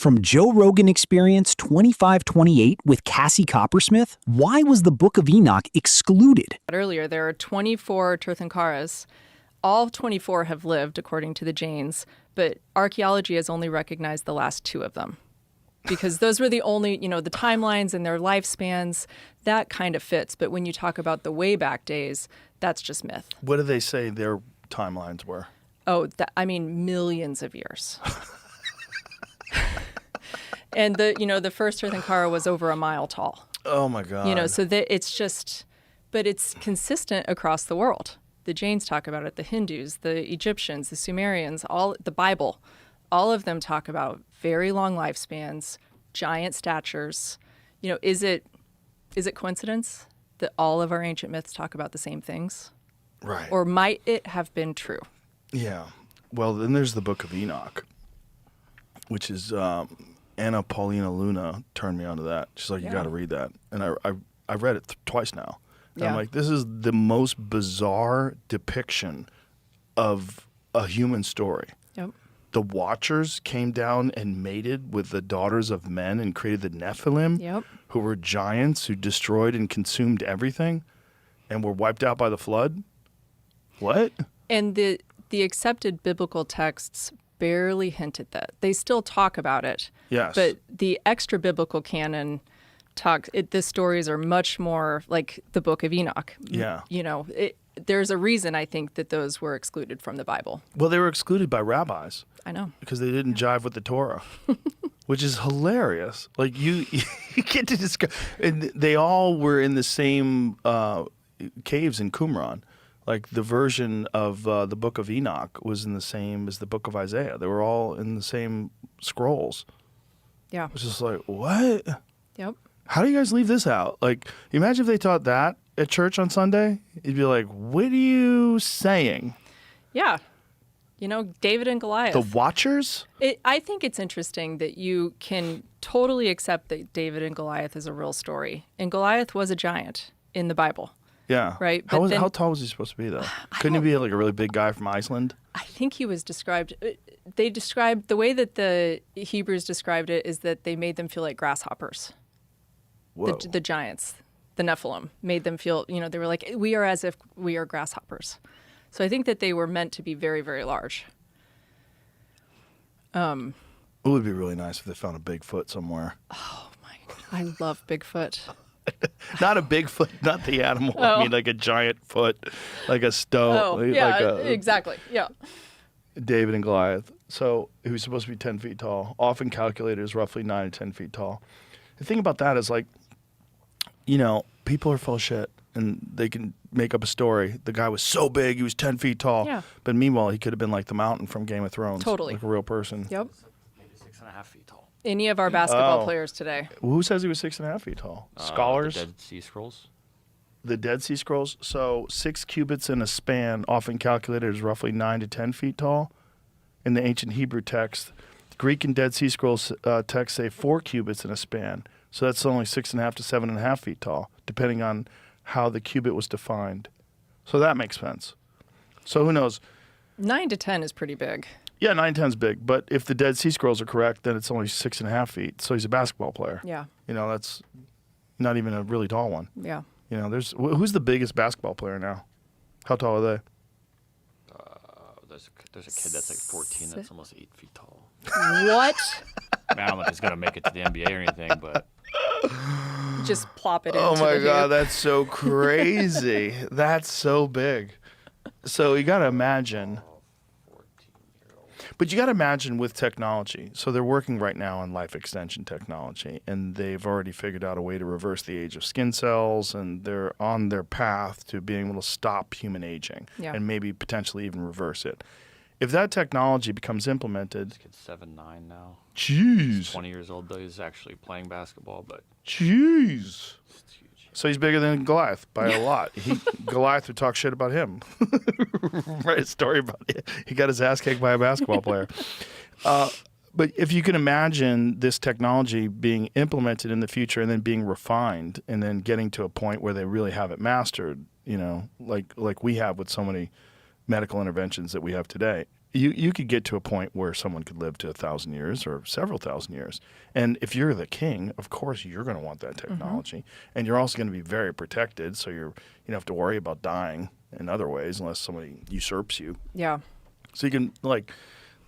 From Joe Rogan Experience 2528 with Cassie Coppersmith, why was the Book of Enoch excluded? Earlier, there are 24 Tirthankaras. All 24 have lived, according to the Jains, but archaeology has only recognized the last 2 of them. Because those were the only, the timelines and their lifespans, that kind of fits. But when you talk about the way back days, that's just myth. What do they say their timelines were? Oh, millions of years. And the first Tirthankara was over a mile tall. Oh my God. So it's just, but it's consistent across the world. The Jains talk about it, the Hindus, the Egyptians, the Sumerians, the Bible, all of them talk about very long lifespans, giant statures. Is it coincidence that all of our ancient myths talk about the same things? Right. Or might it have been true? Yeah. Well, then there's the Book of Enoch, which is Anna Paulina Luna turned me onto that. She's like, you got to read that. And I read it twice now. And I'm like, this is the most bizarre depiction of a human story. Yep. The Watchers came down and mated with the daughters of men and created the Nephilim, who were giants who destroyed and consumed everything and were wiped out by the flood. What? And the accepted biblical texts barely hint at that. They still talk about it. Yes. But the extra biblical canon the stories are much more like the Book of Enoch. Yeah. There's a reason I think that those were excluded from the Bible. Well, they were excluded by rabbis. I know. Because they didn't jive with the Torah, which is hilarious. Like you get to discuss, and they all were in the same caves in Qumran. Like the version of the Book of Enoch was in the same as the Book of Isaiah. They were all in the same scrolls. Yeah. It's just like, what? Yep. How do you guys leave this out? Like, imagine if they taught that at church on Sunday. You'd be like, what are you saying? Yeah. David and Goliath. The Watchers? I think it's interesting that you can totally accept that David and Goliath is a real story. And Goliath was a giant in the Bible. Yeah. Right. How tall was he supposed to be, though? Couldn't he be like a really big guy from Iceland? I think he was described. They described the way that the Hebrews described it is that they made them feel like grasshoppers. Whoa. The giants, the Nephilim, made them feel. They were like, we are as if we are grasshoppers. So I think that they were meant to be very, very large. It would be really nice if they found a Bigfoot somewhere. Oh my! I love Bigfoot. Not a Bigfoot, not the animal. Oh. I mean, like a giant foot, like a stone. Oh, yeah, exactly. Yeah. David and Goliath. So he was supposed to be 10 feet tall, often calculated as roughly 9 to 10 feet tall. The thing about that is like, people are full of shit and they can make up a story. The guy was so big, he was 10 feet tall. Yeah. But meanwhile, he could have been like the Mountain from Game of Thrones. Totally. Like a real person. Yep. Maybe 6.5 feet tall. Any of our basketball players today. Who says he was 6.5 feet tall? Scholars? The Dead Sea Scrolls. The Dead Sea Scrolls. So 6 cubits in a span, often calculated as roughly 9 to 10 feet tall. In the ancient Hebrew text, Greek and Dead Sea Scrolls texts say 4 cubits in a span. So that's only 6.5 to 7.5 feet tall, depending on how the cubit was defined. So that makes sense. So who knows? 9 to 10 is pretty big. Yeah, 9 to 10 is big. But if the Dead Sea Scrolls are correct, then it's only 6.5 feet. So he's a basketball player. Yeah. That's not even a really tall one. Yeah. Who's the biggest basketball player now? How tall are they? There's a kid that's like 14 that's almost 8 feet tall. What? I don't know if he's going to make it to the NBA or anything, but... Just plop it into Oh my the God, hoop. that's so crazy. That's so big. So you got to imagine. But you got to imagine with technology. So they're working right now on life extension technology, and they've already figured out a way to reverse the age of skin cells, and they're on their path to being able to stop human aging and maybe potentially even reverse it. If that technology becomes implemented... This kid's 7'9" now. Jeez. He's 20 years old, though. He's actually playing basketball, but... Jeez. It's huge. So he's bigger than Goliath by a lot. Goliath would talk shit about him. Write a story about it. He got his ass kicked by a basketball player. But if you can imagine this technology being implemented in the future and then being refined and then getting to a point where they really have it mastered, like we have with so many medical interventions that we have today, You could get to a point where someone could live to 1,000 years or several thousand years. And if you're the king, of course you're going to want that technology. And you're also going to be very protected, so you don't have to worry about dying in other ways unless somebody usurps you. Yeah. So you can, like,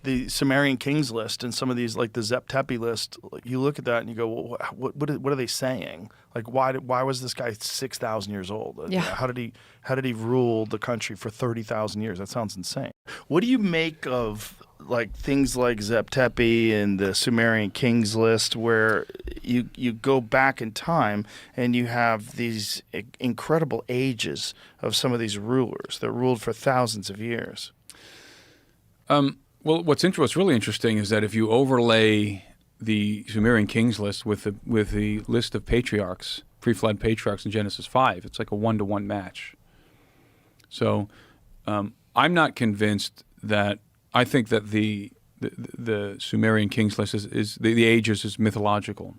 the Sumerian kings list and some of these, like the Zep-Tepi list, you look at that and you go, well, what are they saying? Like, why was this guy 6,000 years old? Yeah. How did he rule the country for 30,000 years? That sounds insane. What do you make of like things like Zep-Tepi and the Sumerian kings list, where you go back in time and you have these incredible ages of some of these rulers that ruled for thousands of years? Well, what's really interesting is that if you overlay the Sumerian kings list with the list of patriarchs, pre-flood patriarchs in Genesis 5, it's like a 1-to-1 match. So I'm not convinced that I think that the Sumerian kings list is the ages is mythological.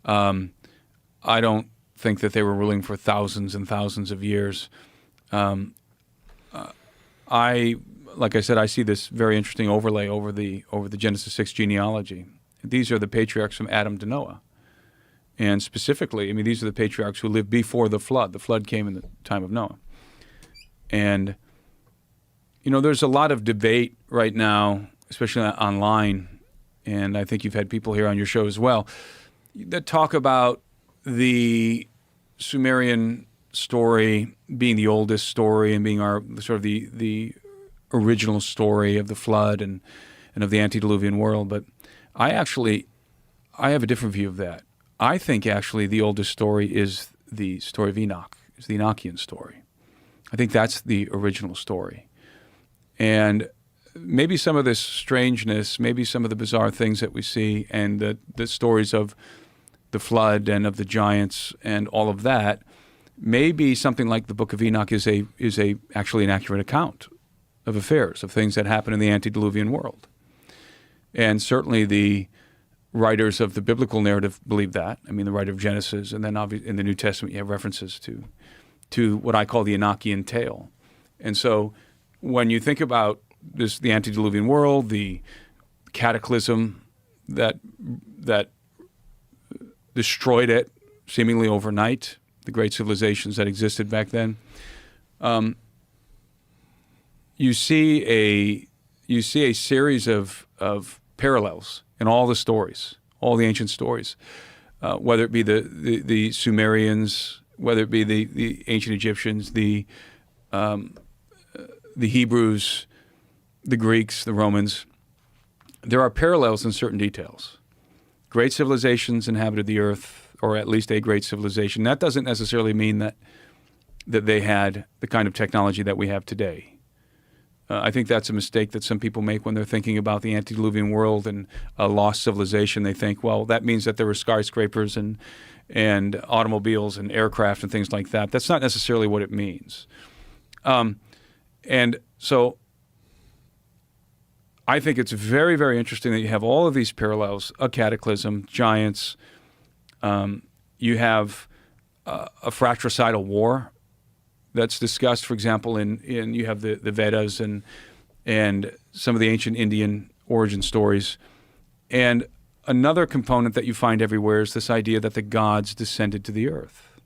I don't think that they were ruling for thousands and thousands of years. Like I said, I see this very interesting overlay over the Genesis 6 genealogy. These are the patriarchs from Adam to Noah. And specifically, I mean, these are the patriarchs who lived before the flood. The flood came in the time of Noah. And, there's a lot of debate right now, especially online, and I think you've had people here on your show as well, that talk about the Sumerian story being the oldest story and being our sort of the original story of the flood and of the antediluvian world. But I have a different view of that. I think actually the oldest story is the story of Enoch, is the Enochian story. I think that's the original story. And maybe some of this strangeness, maybe some of the bizarre things that we see and the stories of the flood and of the giants and all of that, maybe something like the Book of Enoch is actually an accurate account of affairs, of things that happen in the antediluvian world. And certainly the writers of the biblical narrative believe that. I mean, the writer of Genesis, and then obviously in the New Testament you have references to what I call the Enochian tale. And so when you think about the antediluvian world, the cataclysm that destroyed it seemingly overnight, the great civilizations that existed back then, you see a series of parallels in all the stories, all the ancient stories, whether it be the Sumerians, whether it be the ancient Egyptians, the Hebrews, the Greeks, the Romans. There are parallels in certain details. Great civilizations inhabited the earth, or at least a great civilization. That doesn't necessarily mean that they had the kind of technology that we have today. I think that's a mistake that some people make when they're thinking about the antediluvian world and a lost civilization. They think, well, that means that there were skyscrapers and automobiles and aircraft and things like that. That's not necessarily what it means. And so I think it's very, very interesting that you have all of these parallels, a cataclysm, giants. You have a fratricidal war that's discussed, for example, in you have the Vedas and some of the ancient Indian origin stories. And another component that you find everywhere is this idea that the gods descended to the earth,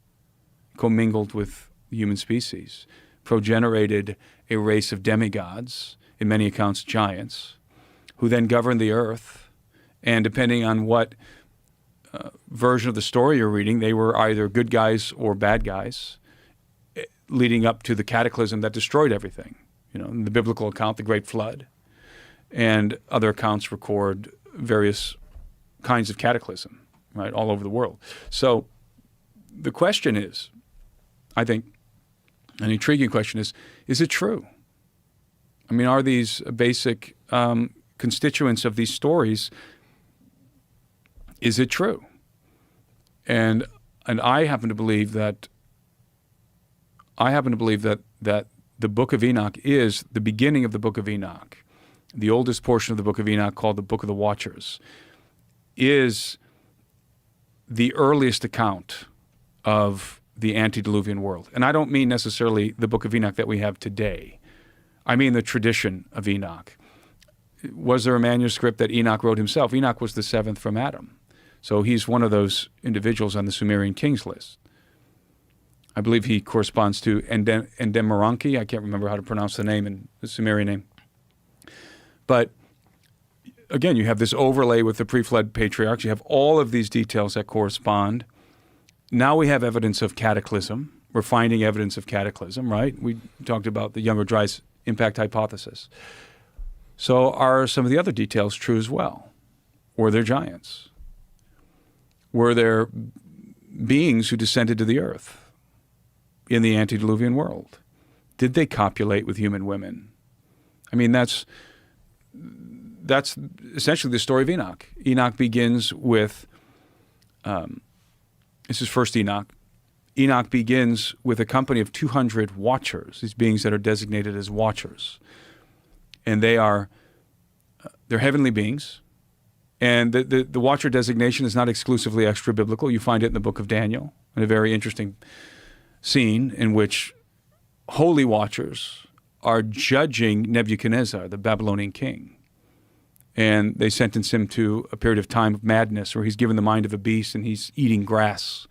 commingled with the human species, progenerated a race of demigods, in many accounts giants, who then governed the earth. And depending on what version of the story you're reading, they were either good guys or bad guys, leading up to the cataclysm that destroyed everything. In the biblical account, the Great Flood, and other accounts record various kinds of cataclysm, right, all over the world. So the question is, I think, an intriguing question is it true? I mean, are these basic constituents of these stories, is it true? And I happen to believe that the Book of Enoch is the beginning of the Book of Enoch. The oldest portion of the Book of Enoch, called the Book of the Watchers, is the earliest account of the antediluvian world. And I don't mean necessarily the Book of Enoch that we have today. I mean the tradition of Enoch. was there a manuscript that Enoch wrote himself? Enoch was the seventh from Adam. So he's one of those individuals on the Sumerian kings list. I believe he corresponds to Endemoranki. I can't remember how to pronounce the name in the Sumerian name. But again, you have this overlay with the pre-flood patriarchs. You have all of these details that correspond. Now we have evidence of cataclysm. We're finding evidence of cataclysm, right? We talked about the Younger Dryas impact hypothesis. So are some of the other details true as well? Were there giants? Were there beings who descended to the earth in the antediluvian world? Did they copulate with human women? I mean, that's essentially the story of Enoch. Enoch begins with, this is first Enoch. Enoch begins with a company of 200 watchers, these beings that are designated as watchers. And they're heavenly beings. And the watcher designation is not exclusively extra-biblical. You find it in the book of Daniel, in a very interesting scene in which holy watchers are judging Nebuchadnezzar, the Babylonian king. And they sentence him to a period of time of madness where he's given the mind of a beast and he's eating grass.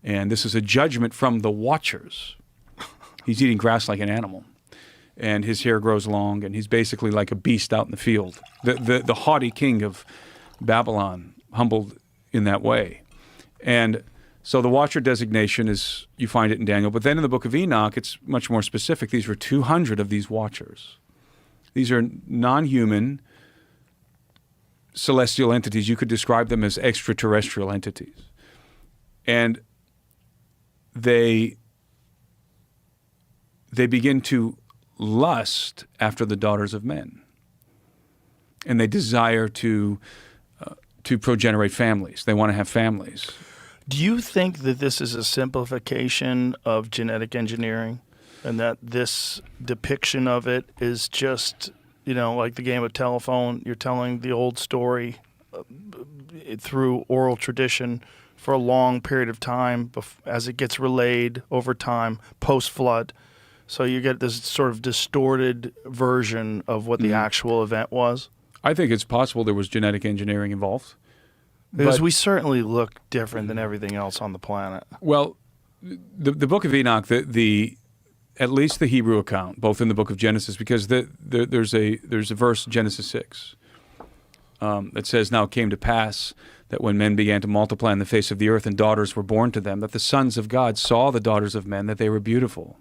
And this is a judgment from the watchers. He's eating grass like an animal. And his hair grows long, and he's basically like a beast out in the field. The haughty king of Babylon, humbled in that way. And so the watcher designation is, you find it in Daniel. But then in the book of Enoch, it's much more specific. These were 200 of these watchers. These are non-human celestial entities. You could describe them as extraterrestrial entities. And they begin to lust after the daughters of men. And they desire to progenerate families. They want to have families. Do you think that this is a simplification of genetic engineering and that this depiction of it is just, like the game of telephone, you're telling the old story through oral tradition for a long period of time as it gets relayed over time post-flood? So you get this sort of distorted version of what the actual event was? I think it's possible there was genetic engineering involved. Because we certainly look different than everything else on the planet. Well, the Book of Enoch, at least the Hebrew account, both in the Book of Genesis, because there's a verse, Genesis 6, that says, "Now it came to pass that when men began to multiply on the face of the earth and daughters were born to them, that the sons of God saw the daughters of men, that they were beautiful.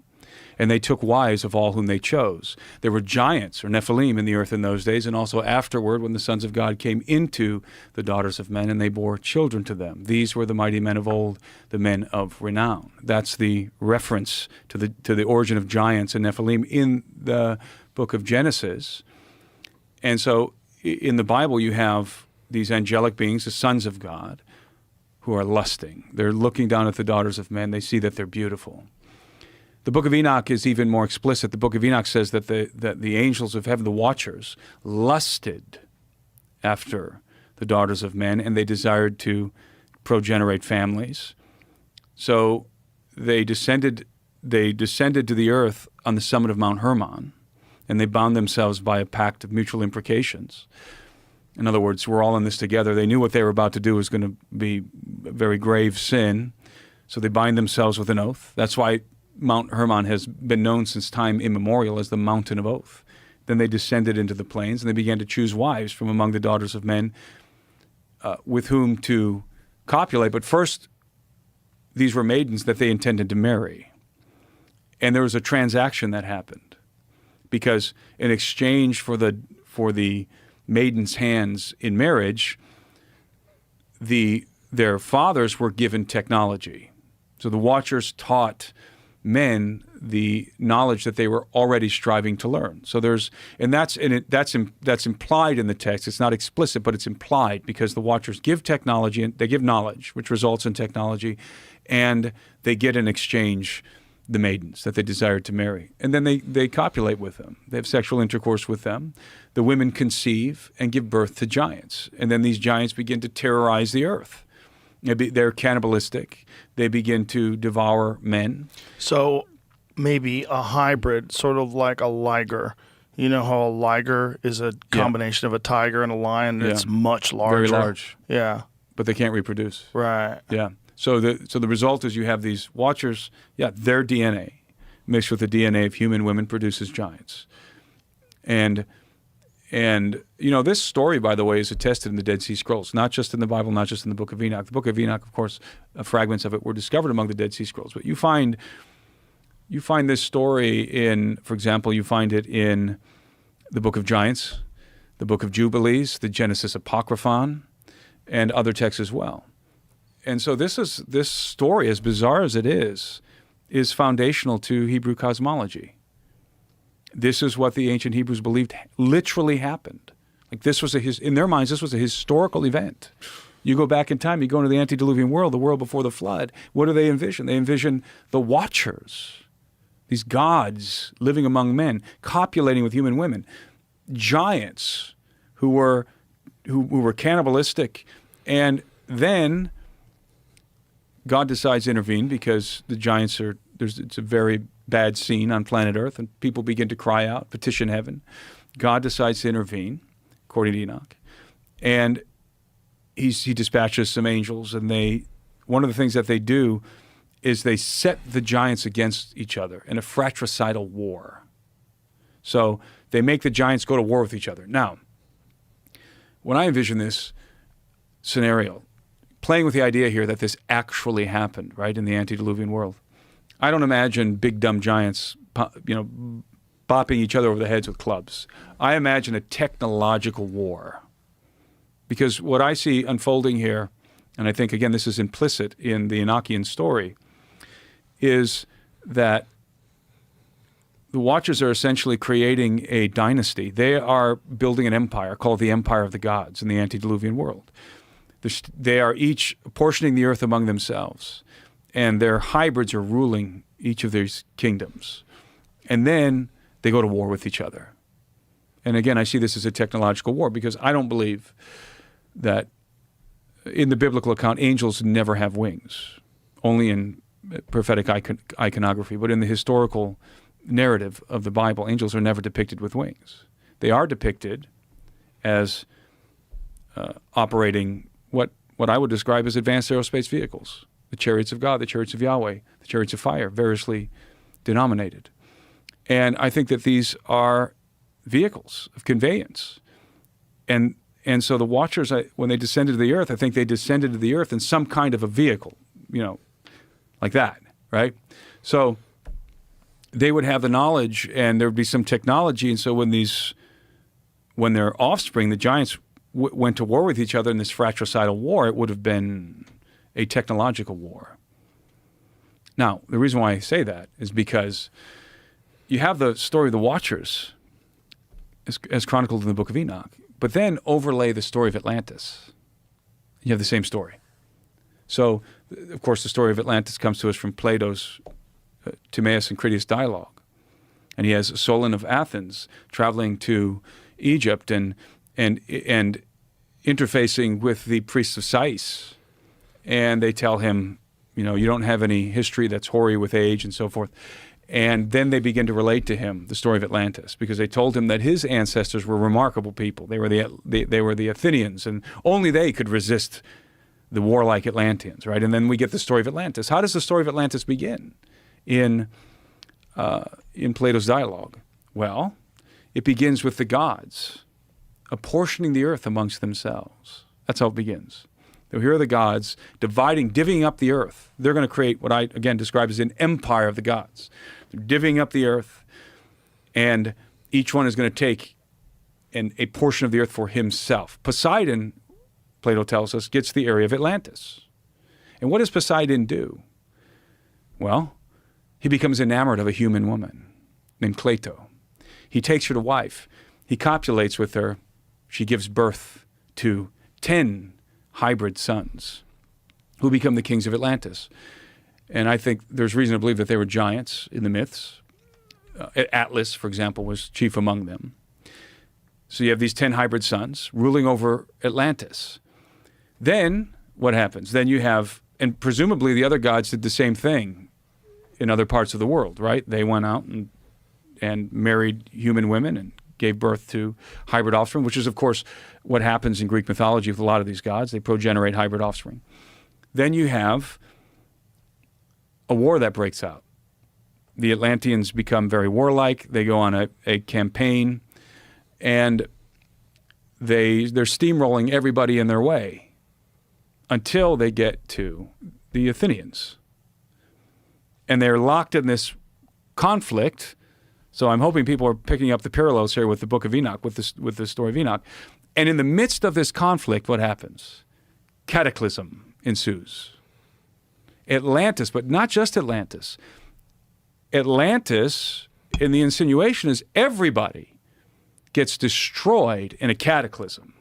And they took wives of all whom they chose." There were giants, or Nephilim, in the earth in those days, and also afterward when the sons of God came into the daughters of men, and they bore children to them. These were the mighty men of old, the men of renown. That's the reference to the origin of giants and Nephilim in the book of Genesis. And so in the Bible you have these angelic beings, the sons of God, who are lusting. They're looking down at the daughters of men. They see that they're beautiful. The Book of Enoch is even more explicit. The Book of Enoch says that the angels of heaven, the watchers, lusted after the daughters of men, and they desired to progenerate families. So they descended to the earth on the summit of Mount Hermon, and they bound themselves by a pact of mutual imprecations. In other words, we're all in this together. They knew what they were about to do was going to be a very grave sin, so they bind themselves with an oath. That's why Mount Hermon has been known since time immemorial as the Mountain of Oath. Then they descended into the plains, and they began to choose wives from among the daughters of men with whom to copulate. But first, these were maidens that they intended to marry. And there was a transaction that happened, because in exchange for the maidens' hands in marriage, their fathers were given technology. So the watchers taught men the knowledge that they were already striving to learn. So that's implied in the text. It's not explicit, but it's implied, because the watchers give technology and they give knowledge, which results in technology, and they get in exchange the maidens that they desired to marry. And then they copulate with them. They have sexual intercourse with them. The women conceive and give birth to giants. And then these giants begin to terrorize the earth. They're cannibalistic. They begin to devour men. So maybe a hybrid, sort of like a liger, You know how a liger is a combination of a tiger and a lion? Yeah. It's much larger. Very large. Yeah. But they can't reproduce. Right. Yeah. So the result is you have these watchers, their DNA mixed with the DNA of human women produces giants. And this story, by the way, is attested in the Dead Sea Scrolls, not just in the Bible, not just in the Book of Enoch. The Book of Enoch, of course, fragments of it were discovered among the Dead Sea Scrolls. But you find this story in, for example, you find it in the Book of Giants, the Book of Jubilees, the Genesis Apocryphon, and other texts as well. And so this story, as bizarre as it is foundational to Hebrew cosmology. This is what the ancient Hebrews believed literally happened. Like this was in their minds, this was a historical event. You go back in time, you go into the antediluvian world, the world before the flood. What do they envision? They envision the Watchers, these gods living among men, copulating with human women, giants who were cannibalistic, and then God decides to intervene because the giants it's a very bad scene on planet Earth, and people begin to cry out, petition heaven. God decides to intervene, according to Enoch, and he dispatches some angels, and one of the things that they do is they set the giants against each other in a fratricidal war. So they make the giants go to war with each other. Now, when I envision this scenario, playing with the idea here that this actually happened, right, in the antediluvian world, I don't imagine big dumb giants, bopping each other over the heads with clubs. I imagine a technological war. Because what I see unfolding here, and I think, again, this is implicit in the Enochian story, is that the Watchers are essentially creating a dynasty. They are building an empire called the Empire of the Gods in the antediluvian world. They are each portioning the earth among themselves, and their hybrids are ruling each of these kingdoms. And then they go to war with each other. And again, I see this as a technological war because I don't believe that in the biblical account, angels never have wings, only in prophetic iconography. But in the historical narrative of the Bible, angels are never depicted with wings. They are depicted as operating what I would describe as advanced aerospace vehicles, the chariots of God, the chariots of Yahweh, the chariots of fire, variously denominated. And I think that these are vehicles of conveyance. And so the Watchers, when they descended to the earth, I think they descended to the earth in some kind of a vehicle, like that, right? So they would have the knowledge and there would be some technology. And so when their offspring, the giants, went to war with each other in this fratricidal war, it would have been a technological war. Now, the reason why I say that is because you have the story of the Watchers as chronicled in the Book of Enoch, but then overlay the story of Atlantis. You have the same story. So, of course, the story of Atlantis comes to us from Plato's Timaeus and Critias dialogue. And he has Solon of Athens traveling to Egypt and interfacing with the priests of Sais. And they tell him, you don't have any history that's hoary with age and so forth. And then they begin to relate to him the story of Atlantis because they told him that his ancestors were remarkable people. They were the Athenians, and only they could resist the warlike Atlanteans, right? And then we get the story of Atlantis. How does the story of Atlantis begin in Plato's dialogue? Well, it begins with the gods apportioning the earth amongst themselves. That's how it begins. So here are the gods divvying up the earth. They're going to create what I, again, describe as an empire of the gods. They're divvying up the earth, and each one is going to take a portion of the earth for himself. Poseidon, Plato tells us, gets the area of Atlantis. And what does Poseidon do? Well, he becomes enamored of a human woman named Cleito. He takes her to wife. He copulates with her. She gives birth to 10 hybrid sons who become the kings of Atlantis. And I think there's reason to believe that they were giants in the myths. Atlas, for example, was chief among them. So you have these 10 hybrid sons ruling over Atlantis. Then what happens? Then you have, and presumably the other gods did the same thing in other parts of the world, right? They went out and married human women and gave birth to hybrid offspring, which is, of course, what happens in Greek mythology with a lot of these gods. They progenerate hybrid offspring. Then you have a war that breaks out. The Atlanteans become very warlike. They go on a campaign, and they're steamrolling everybody in their way until they get to the Athenians. And they're locked in this conflict. So I'm hoping people are picking up the parallels here with the Book of Enoch, with the story of Enoch. And in the midst of this conflict, what happens? Cataclysm ensues. Atlantis, but not just Atlantis. Atlantis, in the insinuation, is everybody gets destroyed in a cataclysm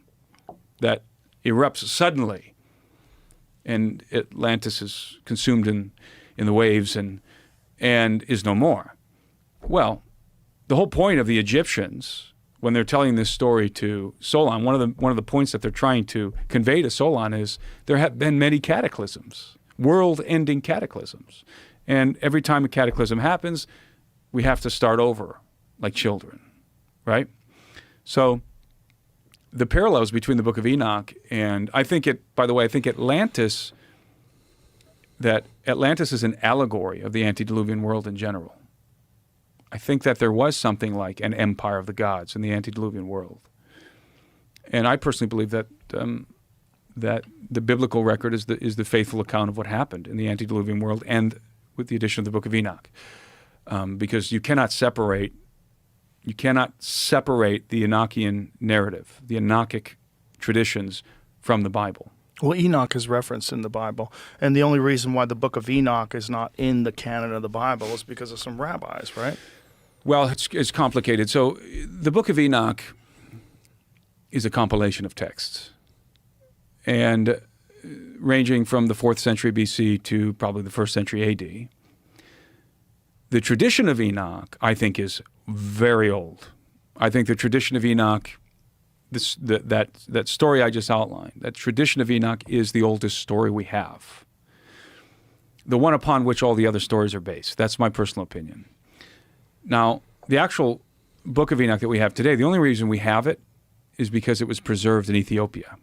that erupts suddenly. And Atlantis is consumed in the waves and is no more. Well, the whole point of the Egyptians, when they're telling this story to Solon, one of the points that they're trying to convey to Solon is there have been many cataclysms, world-ending cataclysms. And every time a cataclysm happens, we have to start over like children, right? So the parallels between the Book of Enoch and I think Atlantis is an allegory of the antediluvian world in general. I think that there was something like an empire of the gods in the antediluvian world. And I personally believe that that the biblical record is the faithful account of what happened in the antediluvian world, and with the addition of the Book of Enoch, because you cannot separate the Enochian narrative, the Enochic traditions, from the Bible. Well, Enoch is referenced in the Bible, and the only reason why the Book of Enoch is not in the canon of the Bible is because of some rabbis, right? Well, it's complicated. So the Book of Enoch is a compilation of texts, and ranging from the 4th century BC to probably the 1st century AD. The tradition of Enoch, I think, is very old. I think the tradition of Enoch, that story I just outlined, that tradition of Enoch is the oldest story we have. The one upon which all the other stories are based. That's my personal opinion. Now, the actual Book of Enoch that we have today, the only reason we have it is because it was preserved in Ethiopia.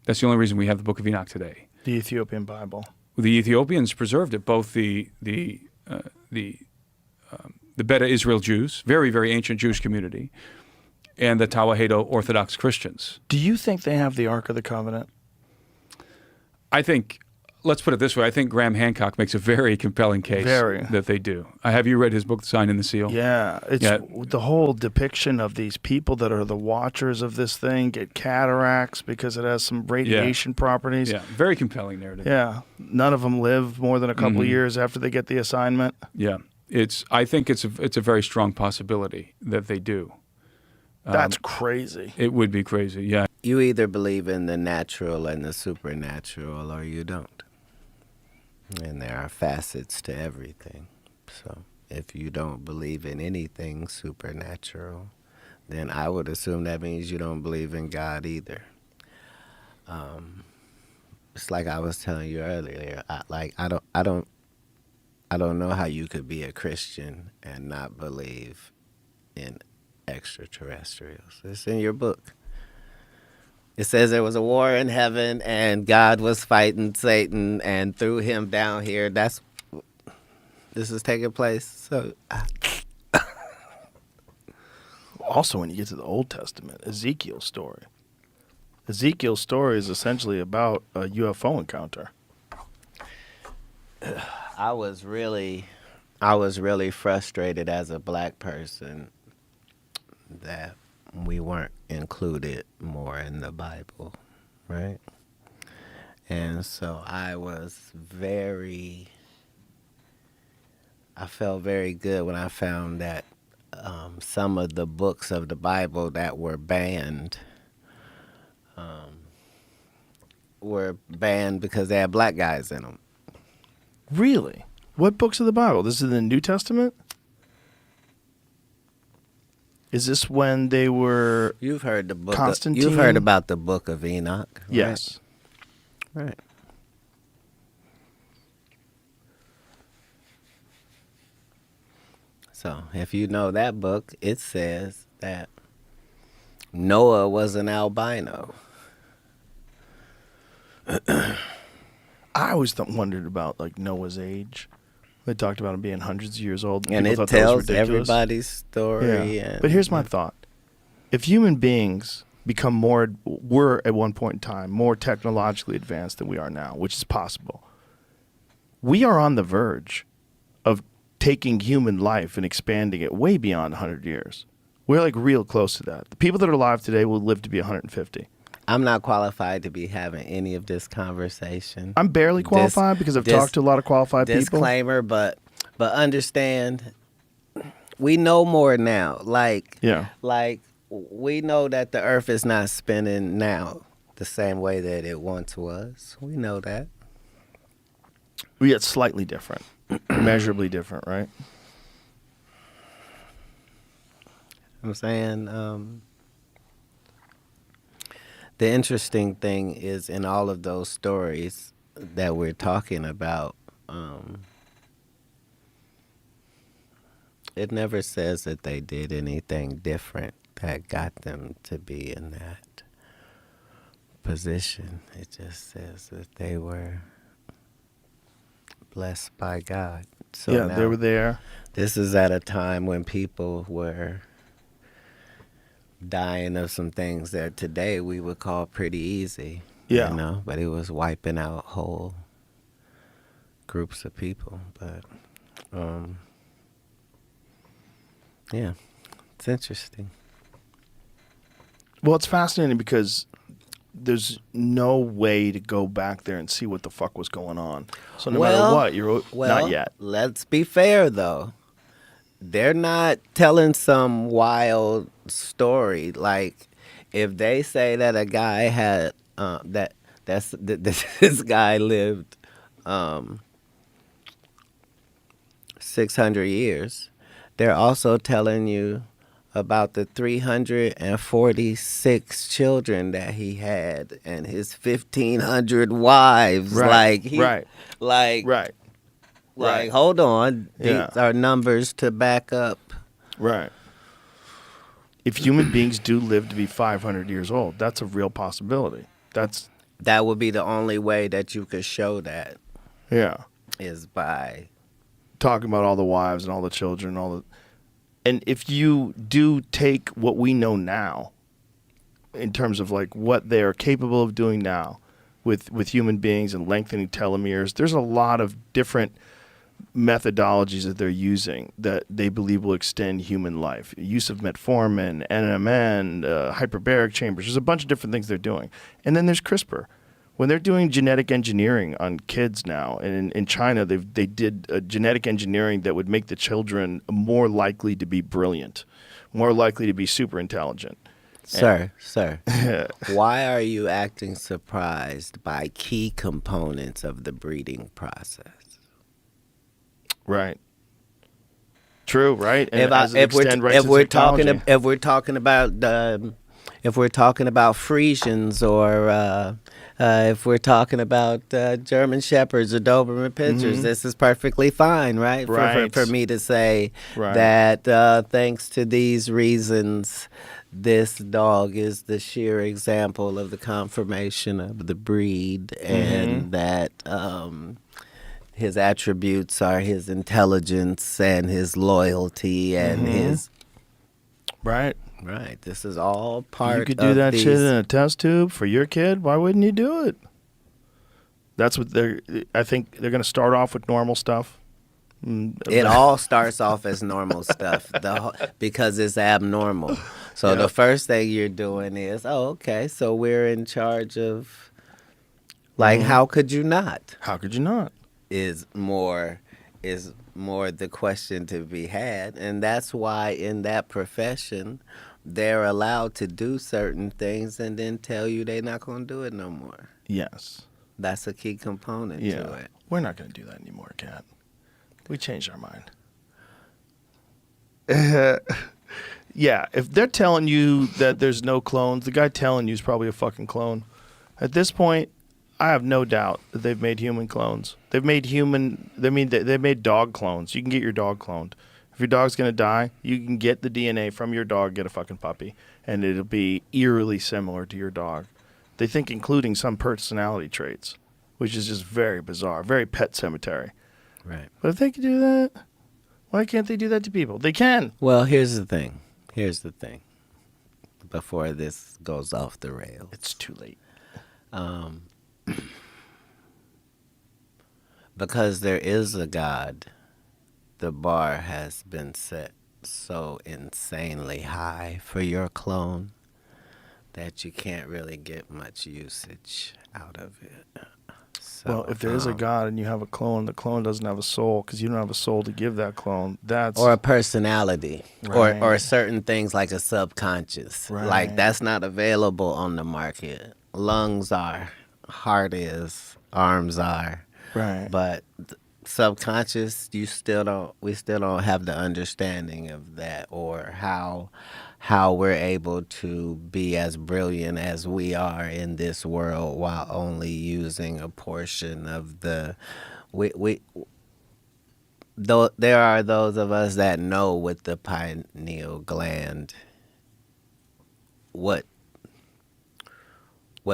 That's the only reason we have the Book of Enoch today. The Ethiopian Bible. The Ethiopians preserved it, both the Beta Israel Jews, very, very ancient Jewish community, and the Tawahedo Orthodox Christians. Do you think they have the Ark of the Covenant? I think, let's put it this way, I think Graham Hancock makes a very compelling case that they do. Have you read his book, The Sign and the Seal? Yeah. The whole depiction of these people that are the watchers of this thing get cataracts because it has some radiation properties. Yeah, very compelling narrative. Yeah. None of them live more than a couple of years after they get the assignment. Yeah. I think it's a very strong possibility that they do. That's crazy. It would be crazy, yeah. You either believe in the natural and the supernatural, or you don't. And there are facets to everything. So if you don't believe in anything supernatural, then I would assume that means you don't believe in God either. It's like I was telling you earlier. I don't know how you could be a Christian and not believe in extraterrestrials. It's in your book. It says there was a war in heaven and God was fighting Satan and threw him down here. This is taking place. So also, when you get to the Old Testament, Ezekiel's story. Ezekiel's story is essentially about a UFO encounter. I was really frustrated as a black person that we weren't included more in the Bible, right? And so I felt very good when I found that some of the books of the Bible that were banned because they had black guys in them. Really? What books of the Bible? This is the New Testament? Is this when they were You've heard the book. Constantine? You've heard about the Book of Enoch, right? Yes. Right. So if you know that book, it says that Noah was an albino. I always wondered about like Noah's age. They talked about him being hundreds of years old, And people it thought that was tells ridiculous. everybody's story. Yeah. And, But here's my thought: if human beings were at one point in time more technologically advanced than we are now, which is possible, we are on the verge of taking human life and expanding it way beyond 100 years. We're like real close to that. The people that are alive today will live to be 150. I'm not qualified to be having any of this conversation. I'm barely qualified because I've talked to a lot of qualified people. Disclaimer, but understand, we know more now. Like we know that the Earth is not spinning now the same way that it once was. We know that. We get slightly different, measurably different, right? I'm saying the interesting thing is in all of those stories that we're talking about, it never says that they did anything different that got them to be in that position. It just says that they were blessed by God. So yeah, now, they were there. this is at a time when people were dying of some things that today we would call pretty easy. Yeah. You know, but it was wiping out whole groups of people. But yeah, it's interesting. Well, it's fascinating because there's no way to go back there and see what the fuck was going on. So no matter what, you're not yet. Let's be fair though. They're not telling some wild story. Like if they say that a guy had this guy lived 600 years, they're also telling you about the 346 children that he had and his 1,500 wives. Right, Like, Right. hold on. Yeah. These are numbers to back up. Right. If human beings do live to be 500 years old, that's a real possibility. That would be the only way that you could show that Yeah. is by Talking about all the wives and all the children, and if you do take what we know now in terms of like what they are capable of doing now with human beings and lengthening telomeres, there's a lot of different methodologies that they're using that they believe will extend human life. Use of metformin, NMN, hyperbaric chambers. There's a bunch of different things they're doing. And then there's CRISPR. When they're doing genetic engineering on kids now, and in China they did genetic engineering that would make the children more likely to be brilliant, more likely to be super intelligent. Sir, why are you acting surprised by key components of the breeding process? Right. True. Right. And If we're talking about Frisians or if we're talking about German Shepherds or Doberman Pinschers, this is perfectly fine, right? Right. For me to say Right. that thanks to these reasons, this dog is the sheer example of the confirmation of the breed, and that his attributes are his intelligence and his loyalty and his... Right. Right. This is all part of You could do that these... shit in a test tube for your kid. Why wouldn't you do it? That's what I think they're going to start off with normal stuff. It all starts off as normal stuff because it's abnormal. So Yeah. the first thing you're doing is, okay, so we're in charge of, like, how could you not? How could you not? Is more the question to be had. And that's why in that profession, they're allowed to do certain things and then tell you they're not going to do it no more. Yes. That's a key component to Yeah. it. We're not going to do that anymore, Kat. We changed our mind. Yeah. If they're telling you that there's no clones, the guy telling you is probably a fucking clone. At this point, I have no doubt that they've made human clones. They've made dog clones. You can get your dog cloned. If your dog's going to die, you can get the DNA from your dog, get a fucking puppy, and it'll be eerily similar to your dog. They think including some personality traits, which is just very bizarre, very Pet Cemetery. Right. But if they can do that, why can't they do that to people? They can. Well, here's the thing. Before this goes off the rails. It's too late. Because there is a God, the bar has been set so insanely high for your clone that you can't really get much usage out of it. So, Well, if there is a God and you have a clone, the clone doesn't have a soul because you don't have a soul to give that clone. That's or a personality, Right. or certain things like a subconscious. Right. Like that's not available on the market. Lungs are, heart is, arms are. right. But subconscious, we still don't have the understanding of that, or how we're able to be as brilliant as we are in this world while only using a portion of the though there are those of us that know with the pineal gland what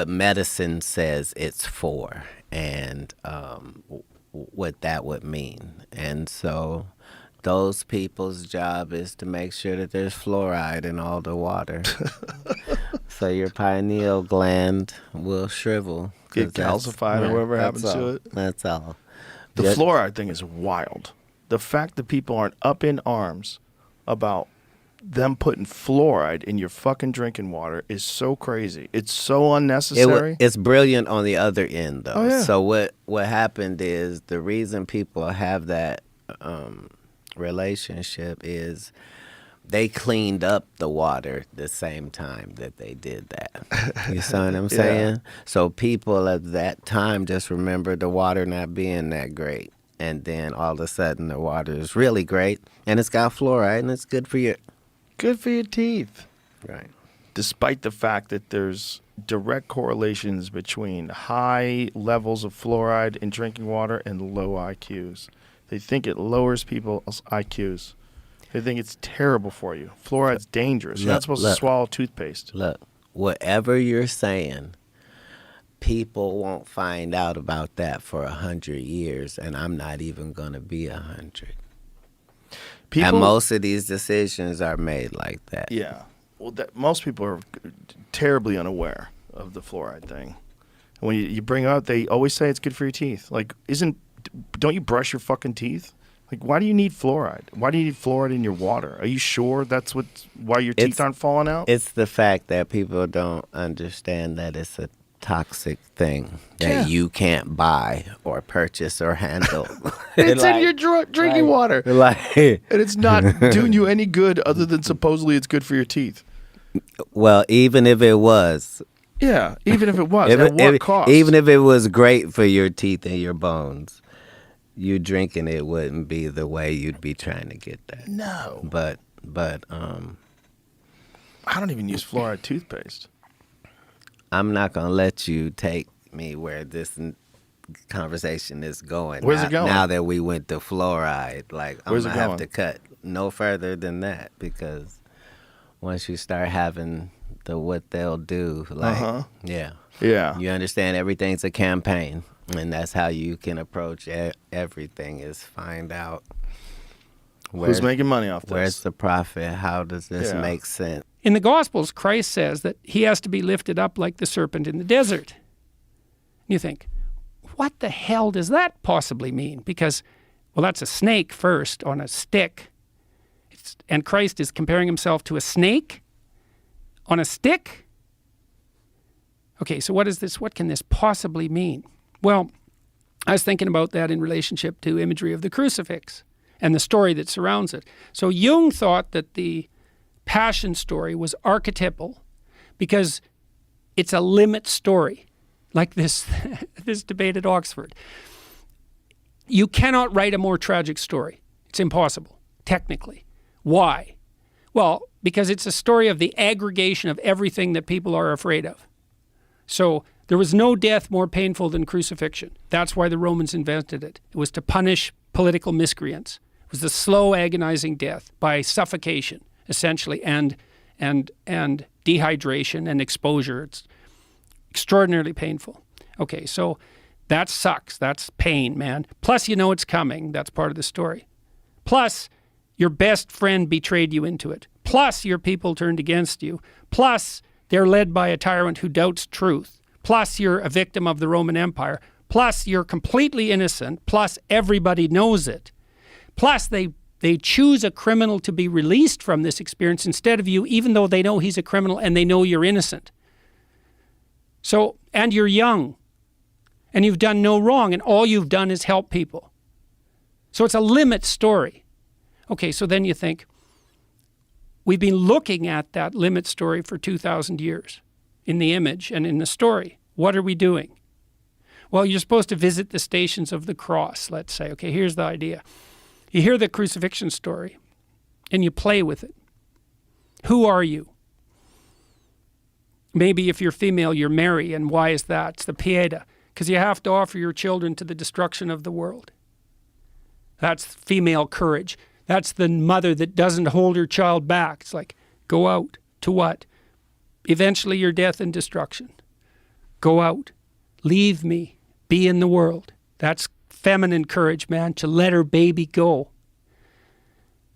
medicine says it's for, and what that would mean. And so those people's job is to make sure that there's fluoride in all the water. So your pineal gland will shrivel. Get calcified or whatever happens to it. That's all. The Yeah. fluoride thing is wild. The fact that people aren't up in arms about them putting fluoride in your fucking drinking water is so crazy. It's so unnecessary. It's brilliant on the other end, though. Oh, yeah. So what happened is the reason people have that relationship is they cleaned up the water the same time that they did that. You see what I'm saying? So people at that time just remember the water not being that great. And then all of a sudden the water is really great and it's got fluoride and it's good for your teeth. Right. Despite the fact that there's direct correlations between high levels of fluoride in drinking water and low IQs. They think it lowers people's IQs. They think it's terrible for you. Fluoride's dangerous. You're not supposed to swallow toothpaste. Look, whatever you're saying, people won't find out about that for 100 years, and I'm not even going to be 100. And most of these decisions are made like that. Yeah. Well, most people are terribly unaware of the fluoride thing. And when you bring it up, they always say it's good for your teeth. Like, don't you brush your fucking teeth? Like, why do you need fluoride? Why do you need fluoride in your water? Are you sure that's why your teeth aren't falling out? It's the fact that people don't understand that it's a toxic thing that you can't buy or purchase or handle. It's in your drinking water. And it's not doing you any good other than supposedly it's good for your teeth. Well, even if it was. Yeah, even if it was. At what cost? Even if it was great for your teeth and your bones, you drinking it wouldn't be the way you'd be trying to get that. No. But I don't even use fluoride toothpaste. I'm not going to let you take me where this conversation is going. Where's it going? Now that we went to fluoride, like I'm Where's going it to have going? to cut no further than that, because once you start having what they'll do, like, yeah. You understand everything's a campaign, and that's how you can approach everything is find out who's making money off this. Where's the profit? How does this make sense? In the Gospels, Christ says that he has to be lifted up like the serpent in the desert. You think, what the hell does that possibly mean? Because, well, that's a snake first on a stick. And Christ is comparing himself to a snake on a stick? Okay, so what is this? What can this possibly mean? Well, I was thinking about that in relationship to imagery of the crucifix and the story that surrounds it. So Jung thought that the Passion story was archetypal because it's a limit story, like this debate at Oxford. You cannot write a more tragic story. It's impossible, technically. Why? Well, because it's a story of the aggregation of everything that people are afraid of. So there was no death more painful than crucifixion. That's why the Romans invented it. It was to punish political miscreants. It was the slow, agonizing death by suffocation, essentially, and dehydration and exposure. It's extraordinarily painful. Okay, so that sucks. That's pain, man. Plus, you know it's coming. That's part of the story. Plus, your best friend betrayed you into it. Plus, your people turned against you. Plus, they're led by a tyrant who doubts truth. Plus, you're a victim of the Roman Empire. Plus, you're completely innocent. Plus, everybody knows it. Plus, they choose a criminal to be released from this experience instead of you, even though they know he's a criminal and they know you're innocent. So, and you're young, and you've done no wrong, and all you've done is help people. So it's a limit story. Okay, so then you think, we've been looking at that limit story for 2,000 years in the image and in the story. What are we doing? Well, you're supposed to visit the stations of the cross, let's say. Okay, here's the idea. You hear the crucifixion story, and you play with it. Who are you? Maybe if you're female, you're Mary, and why is that? It's the Pieta, because you have to offer your children to the destruction of the world. That's female courage. That's the mother that doesn't hold her child back. It's like, go out. To what? Eventually your death and destruction. Go out. Leave me. Be in the world. That's feminine courage, man, to let her baby go.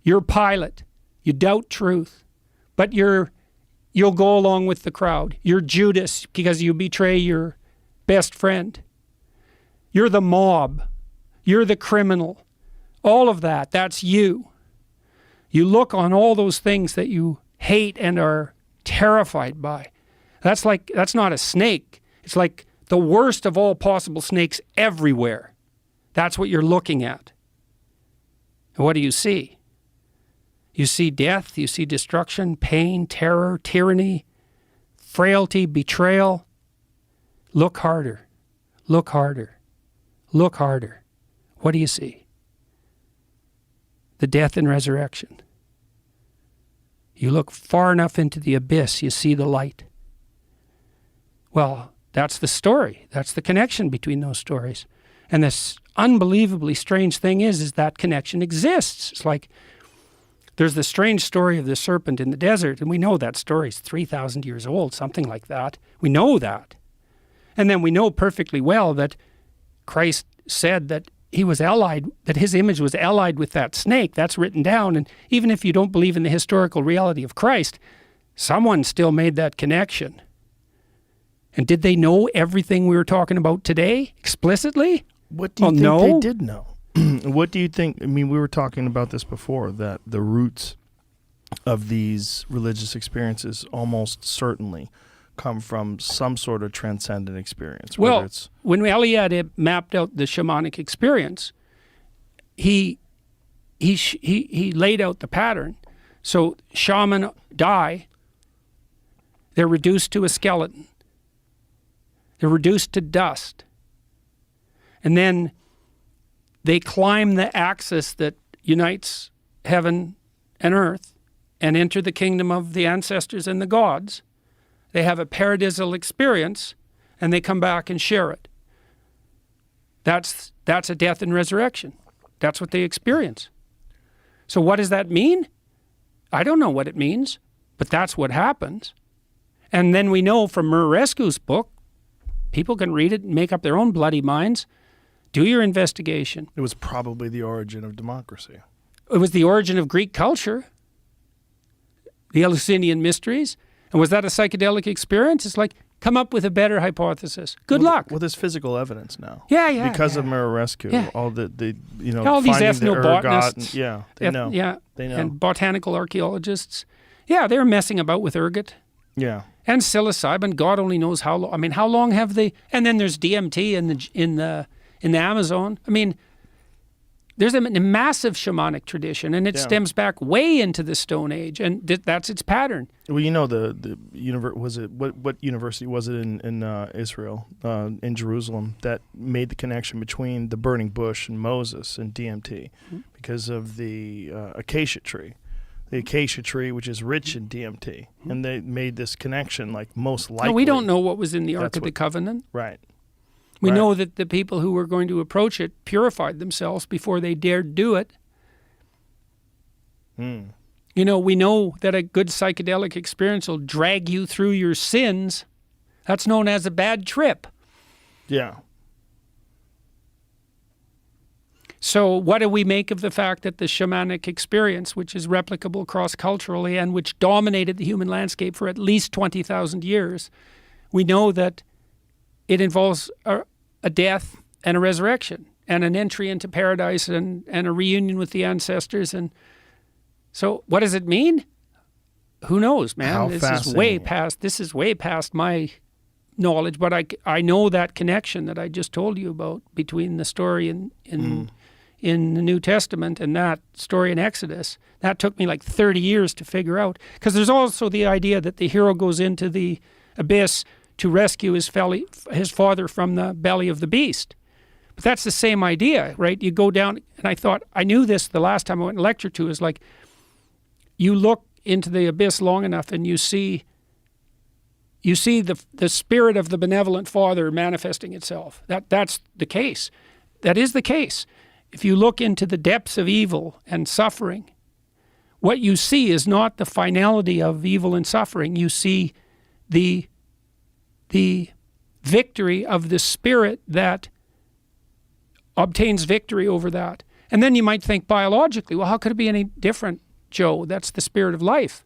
You're Pilate. You doubt truth, but you'll go along with the crowd. You're Judas because you betray your best friend. You're the mob. You're the criminal. All of that, that's you. You look on all those things that you hate and are terrified by. That's not a snake. It's like the worst of all possible snakes everywhere. That's what you're looking at. And what do you see? You see death, you see destruction, pain, terror, tyranny, frailty, betrayal. Look harder. Look harder. Look harder. What do you see? The death and resurrection. You look far enough into the abyss, you see the light. Well, that's the story. That's the connection between those stories. And this unbelievably strange thing is that connection exists. It's like there's the strange story of the serpent in the desert, and we know that story is 3,000 years old, something like that. We know that. And then we know perfectly well that Christ said that he was allied, that his image was allied with that snake. That's written down. And even if you don't believe in the historical reality of Christ, someone still made that connection. And did they know everything we were talking about today explicitly? What do you think they did know? What do you think? I mean, we were talking about this before, that the roots of these religious experiences almost certainly come from some sort of transcendent experience. Well, when Eliade mapped out the shamanic experience, he laid out the pattern. So shaman die, they're reduced to a skeleton. They're reduced to dust. And then they climb the axis that unites heaven and earth and enter the kingdom of the ancestors and the gods. They have a paradisal experience, and they come back and share it. That's a death and resurrection. That's what they experience. So what does that mean? I don't know what it means, but that's what happens. And then we know from Murarescu's book, people can read it and make up their own bloody minds. Do your investigation. It was probably the origin of democracy. It was the origin of Greek culture, the Eleusinian mysteries. And was that a psychedelic experience? It's like, come up with a better hypothesis. Good luck. Well, there's physical evidence now. Yeah. Because of Murarescu, all all these finding the ethnobotanists. they know. They know. And botanical archaeologists. Yeah, they're messing about with ergot. Yeah. And psilocybin. God only knows how long. I mean, how long have they? And then there's DMT in the Amazon. I mean, there's a massive shamanic tradition, and it stems back way into the Stone Age, and that's its pattern. Well, you know, the was it what university was it in Israel, in Jerusalem, that made the connection between the burning bush and Moses and DMT, because of the acacia tree. The acacia tree, which is rich in DMT, and they made this connection, like most likely. No, we don't know what was in the Ark of the Covenant. Right. We know that the people who were going to approach it purified themselves before they dared do it. You know, we know that a good psychedelic experience will drag you through your sins. That's known as a bad trip. Yeah. So what do we make of the fact that the shamanic experience, which is replicable cross-culturally and which dominated the human landscape for at least 20,000 years, we know that it involves a death and a resurrection and an entry into paradise and a reunion with the ancestors. And so what does it mean? Who knows, man? How This is way past my knowledge, but I know that connection that I just told you about between the story in the New Testament and that story in Exodus. That took me like 30 years to figure out. Because there's also the idea that the hero goes into the abyss to rescue his father from the belly of the beast. But that's the same idea, right? You go down, and I thought, I knew this the last time I went and lectured to, is like, you look into the abyss long enough and you see the spirit of the benevolent father manifesting itself. That's the case. That is the case. If you look into the depths of evil and suffering, what you see is not the finality of evil and suffering. You see the victory of the spirit that obtains victory over that. And then you might think biologically, well, how could it be any different, Joe? That's the spirit of life.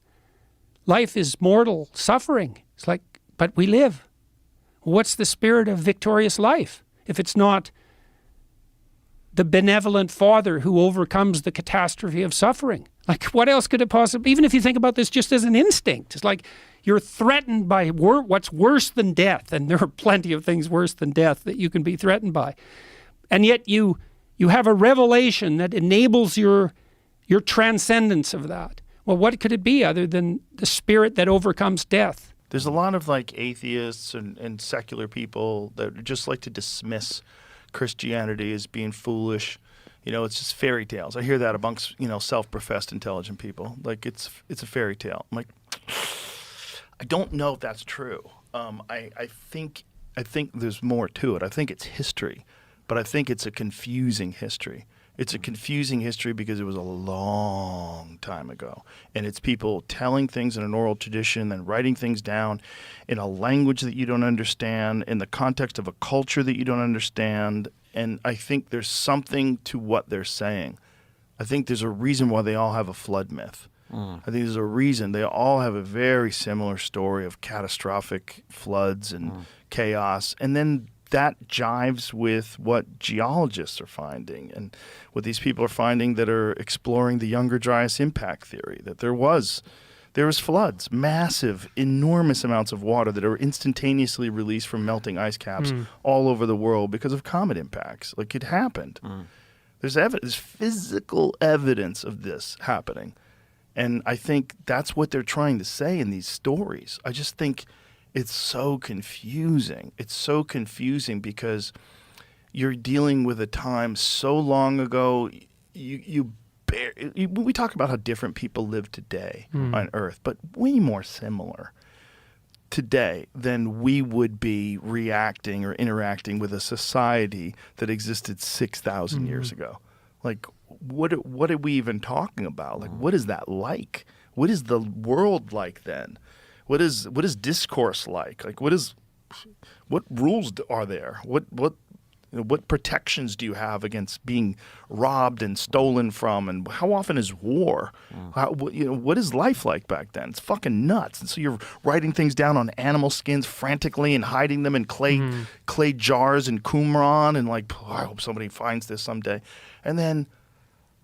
Life is mortal suffering. It's like, but we live. What's the spirit of victorious life if it's not the benevolent father who overcomes the catastrophe of suffering? Like, what else could it possibly, even if you think about this just as an instinct, it's like you're threatened by what's worse than death, and there are plenty of things worse than death that you can be threatened by. And yet you have a revelation that enables your transcendence of that. Well, what could it be other than the spirit that overcomes death? There's a lot of like atheists and secular people that just like to dismiss Christianity as being foolish. You know, it's just fairy tales. I hear that amongst, self-professed intelligent people. Like it's a fairy tale. I'm like, I don't know if that's true. I think there's more to it. I think it's history, but I think it's a confusing history. It's a confusing history because it was a long time ago. And it's people telling things in an oral tradition and writing things down in a language that you don't understand, in the context of a culture that you don't understand. And I think there's something to what they're saying. I think there's a reason why they all have a flood myth. I think there's a reason. They all have a very similar story of catastrophic floods and chaos. And then that jives with what geologists are finding and what these people are finding that are exploring the Younger Dryas impact theory, that there was floods, massive, enormous amounts of water that are instantaneously released from melting ice caps all over the world because of comet impacts. Like, it happened. There's physical evidence of this happening. And I think that's what they're trying to say in these stories. I just think it's so confusing. It's so confusing because you're dealing with a time so long ago. We talk about how different people live today on Earth, but way more similar today than we would be reacting or interacting with a society that existed 6,000 years ago. Like, what are we even talking about? Like, what is that like? What is the world like then? What is discourse like? Like, what rules are there? What protections do you have against being robbed and stolen from? And how often is war? What is life like back then? It's fucking nuts. And so you're writing things down on animal skins frantically and hiding them in clay jars in Qumran, and like, I hope somebody finds this someday. And then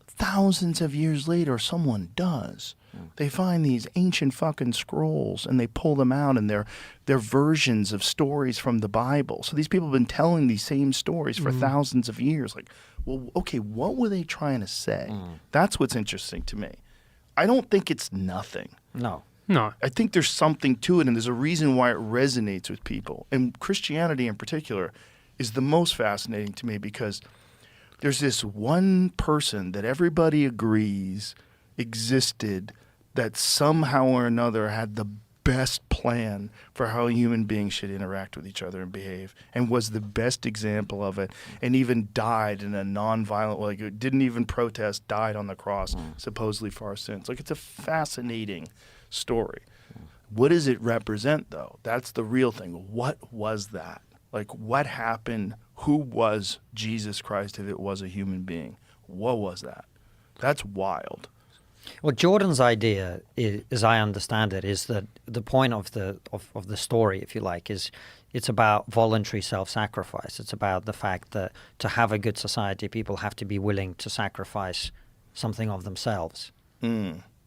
thousands of years later, someone does. They find these ancient fucking scrolls and they pull them out, and they're versions of stories from the Bible. So these people have been telling these same stories for thousands of years. Like, well, okay, what were they trying to say? That's what's interesting to me. I don't think it's nothing. No. I think there's something to it, and there's a reason why it resonates with people. And Christianity in particular is the most fascinating to me because there's this one person that everybody agrees existed that somehow or another had the best plan for how human beings should interact with each other and behave, and was the best example of it, and even died in a non-violent, like it didn't even protest, died on the cross, supposedly for our sins. Like, it's a fascinating story. What does it represent, though? That's the real thing. What was that? Like, what happened? Who was Jesus Christ if it was a human being? What was that? That's wild. Well, Jordan's idea, as I understand it, is that the point of the story, if you like, is it's about voluntary self-sacrifice. It's about the fact that to have a good society, people have to be willing to sacrifice something of themselves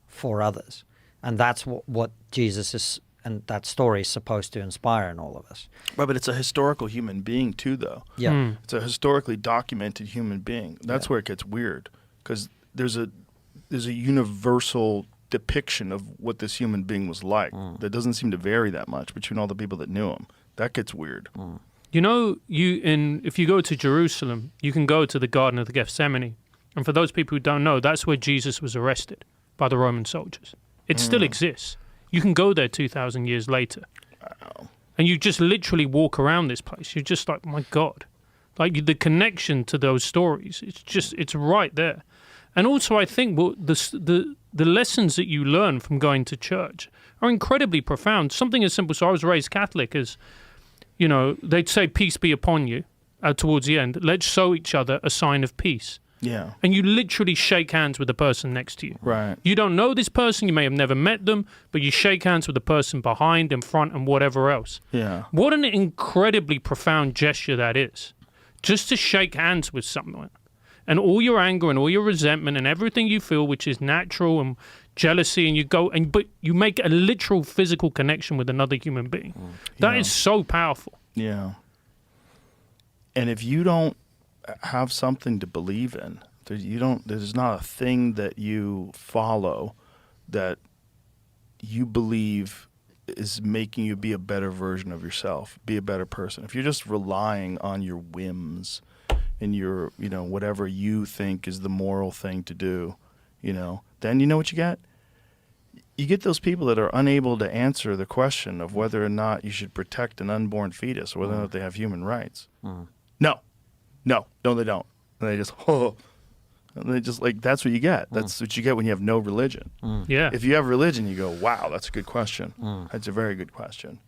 for others. And that's what Jesus is, and that story is supposed to inspire in all of us. Right, but it's a historical human being too, though. Yeah. It's a historically documented human being. That's where it gets weird, because there's a universal depiction of what this human being was like that doesn't seem to vary that much between all the people that knew him. That gets weird. You know, if you go to Jerusalem, you can go to the Garden of the Gethsemane. And for those people who don't know, that's where Jesus was arrested by the Roman soldiers. It still exists. You can go there 2,000 years later. Wow. And you just literally walk around this place. You're just like, my God. Like, the connection to those stories, it's right there. And also, I think the lessons that you learn from going to church are incredibly profound. Something as simple, so I was raised Catholic, as, you know, they'd say, peace be upon you towards the end. Let's show each other a sign of peace. Yeah. And you literally shake hands with the person next to you. Right. You don't know this person, you may have never met them, but you shake hands with the person behind, in front, and whatever else. Yeah. What an incredibly profound gesture that is. Just to shake hands with someone. And all your anger and all your resentment and everything you feel, which is natural, and jealousy, and but you make a literal physical connection with another human being. That is so powerful. Yeah. And if you don't have something to believe in, there's not a thing that you follow that you believe is making you be a better version of yourself, be a better person. If you're just relying on your whims and your, whatever you think is the moral thing to do, then you know what you get? You get those people that are unable to answer the question of whether or not you should protect an unborn fetus, or whether or not they have human rights. No, they don't. And they just, and they just, like, that's what you get. That's what you get when you have no religion. Yeah. If you have religion, you go, wow, that's a good question. That's a very good question.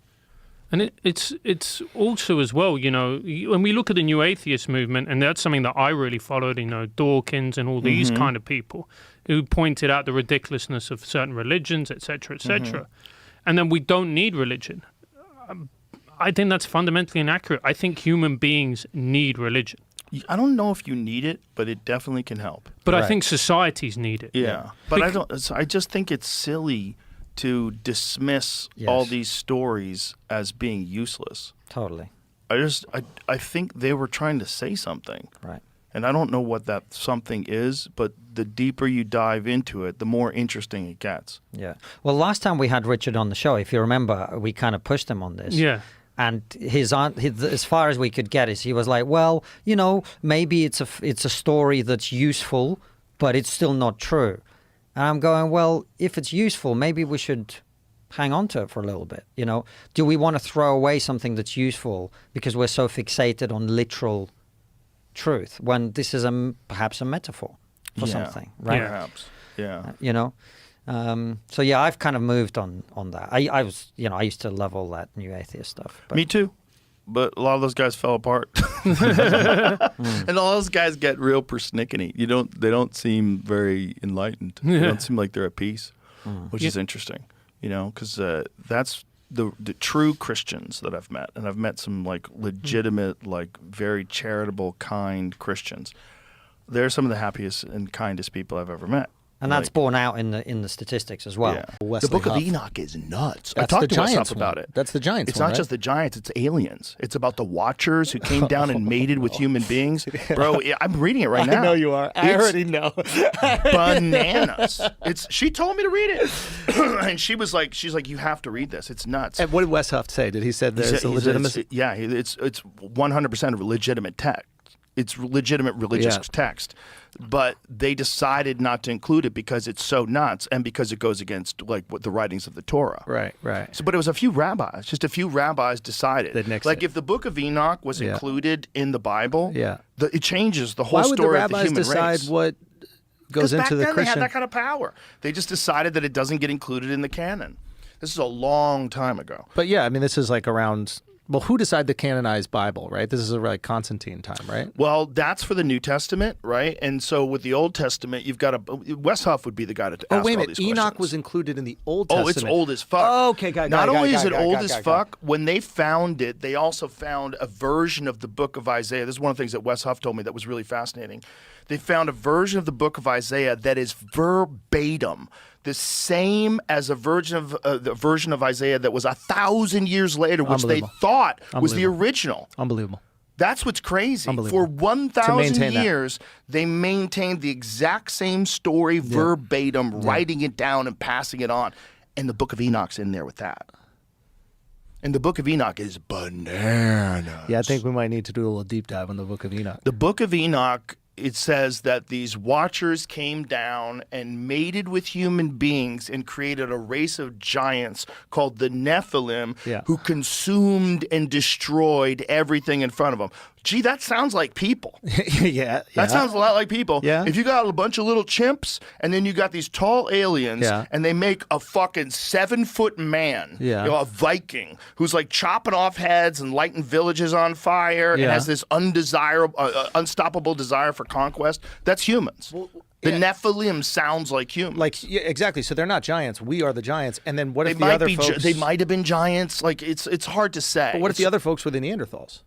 And it's also as well, when we look at the New Atheist movement, and that's something that I really followed, Dawkins and all these kind of people who pointed out the ridiculousness of certain religions, et cetera, et cetera. And then we don't need religion. I think that's fundamentally inaccurate. I think human beings need religion. I don't know if you need it, but it definitely can help. But I think societies need it. Yeah. But I just think it's silly to dismiss all these stories as being useless. Totally. I think they were trying to say something. Right. And I don't know what that something is, but the deeper you dive into it, the more interesting it gets. Yeah. Well, last time we had Richard on the show, if you remember, we kind of pushed him on this. Yeah. And his as far as we could get is he was like, well, maybe it's a story that's useful, but it's still not true. And I'm going, well, if it's useful, maybe we should hang on to it for a little bit. Do we want to throw away something that's useful because we're so fixated on literal truth when this is perhaps a metaphor for something, right? Perhaps, yeah. So yeah, I've kind of moved on that. I was, I used to love all that New Atheist stuff. But. Me too. But a lot of those guys fell apart. And all those guys get real persnickety. They don't seem very enlightened. They don't seem like they're at peace, which is interesting, because that's the true Christians that I've met. And I've met some like legitimate, like very charitable, kind Christians. They're some of the happiest and kindest people I've ever met. And that's borne out in the statistics as well. Yeah. The Book of Enoch is nuts. That's I talked the to Giants Westhoff about it. That's the Giants It's one, not right? just the Giants, it's aliens. It's about the Watchers who came down and mated with human beings. Bro, I'm reading it right now. I know you are. I already know. Bananas. She told me to read it. And she's like, you have to read this. It's nuts. And what did Westhoff say? Did he say there's a legitimacy? It's 100% a legitimate text. It's legitimate religious Yeah. text. But they decided not to include it because it's so nuts and because it goes against like what the writings of the Torah. Right, right. So, but it was a few rabbis. Just a few rabbis decided. That nixed like it. if the Book of Enoch was Yeah. included in the Bible, Yeah. it changes the whole Why would the story of the rabbis human decide race. what goes 'Cause into back the then they Christian? had that kind of power. They just decided that it doesn't get included in the canon. This is a long time ago. But yeah, I mean, this is like around. Well, who decided to canonize Bible? Right. This is like Constantine time, right? Well, that's for the New Testament, right? And so with the Old Testament, you've got Wes Huff would be the guy to Oh ask wait a all minute. these Enoch questions. was included in the Old Oh, Testament. it's old as fuck. Oh, okay, got Not it, only is got it it, old got it, as got it. fuck, when they found it, they also found a version of the Book of Isaiah. This is one of the things that Wes Huff told me that was really fascinating. They found a version of the Book of Isaiah that is verbatim the same as a version of the version of Isaiah that was 1,000 years later, which they Unbelievable. thought was the Unbelievable. original. Unbelievable. That's what's crazy. Unbelievable. For 1,000 maintain that. years, they maintained the exact same story verbatim, writing it down and passing it on. And the Book of Enoch's in there with that. And the Book of Enoch is bananas. Yeah, I think we might need to do a little deep dive on the Book of Enoch. The Book of Enoch, it says that these watchers came down and mated with human beings and created a race of giants called the Nephilim Yeah. who consumed and destroyed everything in front of them. Gee, that sounds like people. yeah, That sounds a lot like people. Yeah. If you got a bunch of little chimps and then you got these tall aliens Yeah. and they make a fucking 7-foot man, Yeah. a Viking, who's like chopping off heads and lighting villages on fire and Yeah. has this undesirable, unstoppable desire for conquest, that's humans. The Nephilim sounds like humans. Like yeah, exactly. So they're not giants. We are the giants. And then what they if the might other be, folks? they might have been giants. Like it's hard to say. But what if the other folks were the Neanderthals?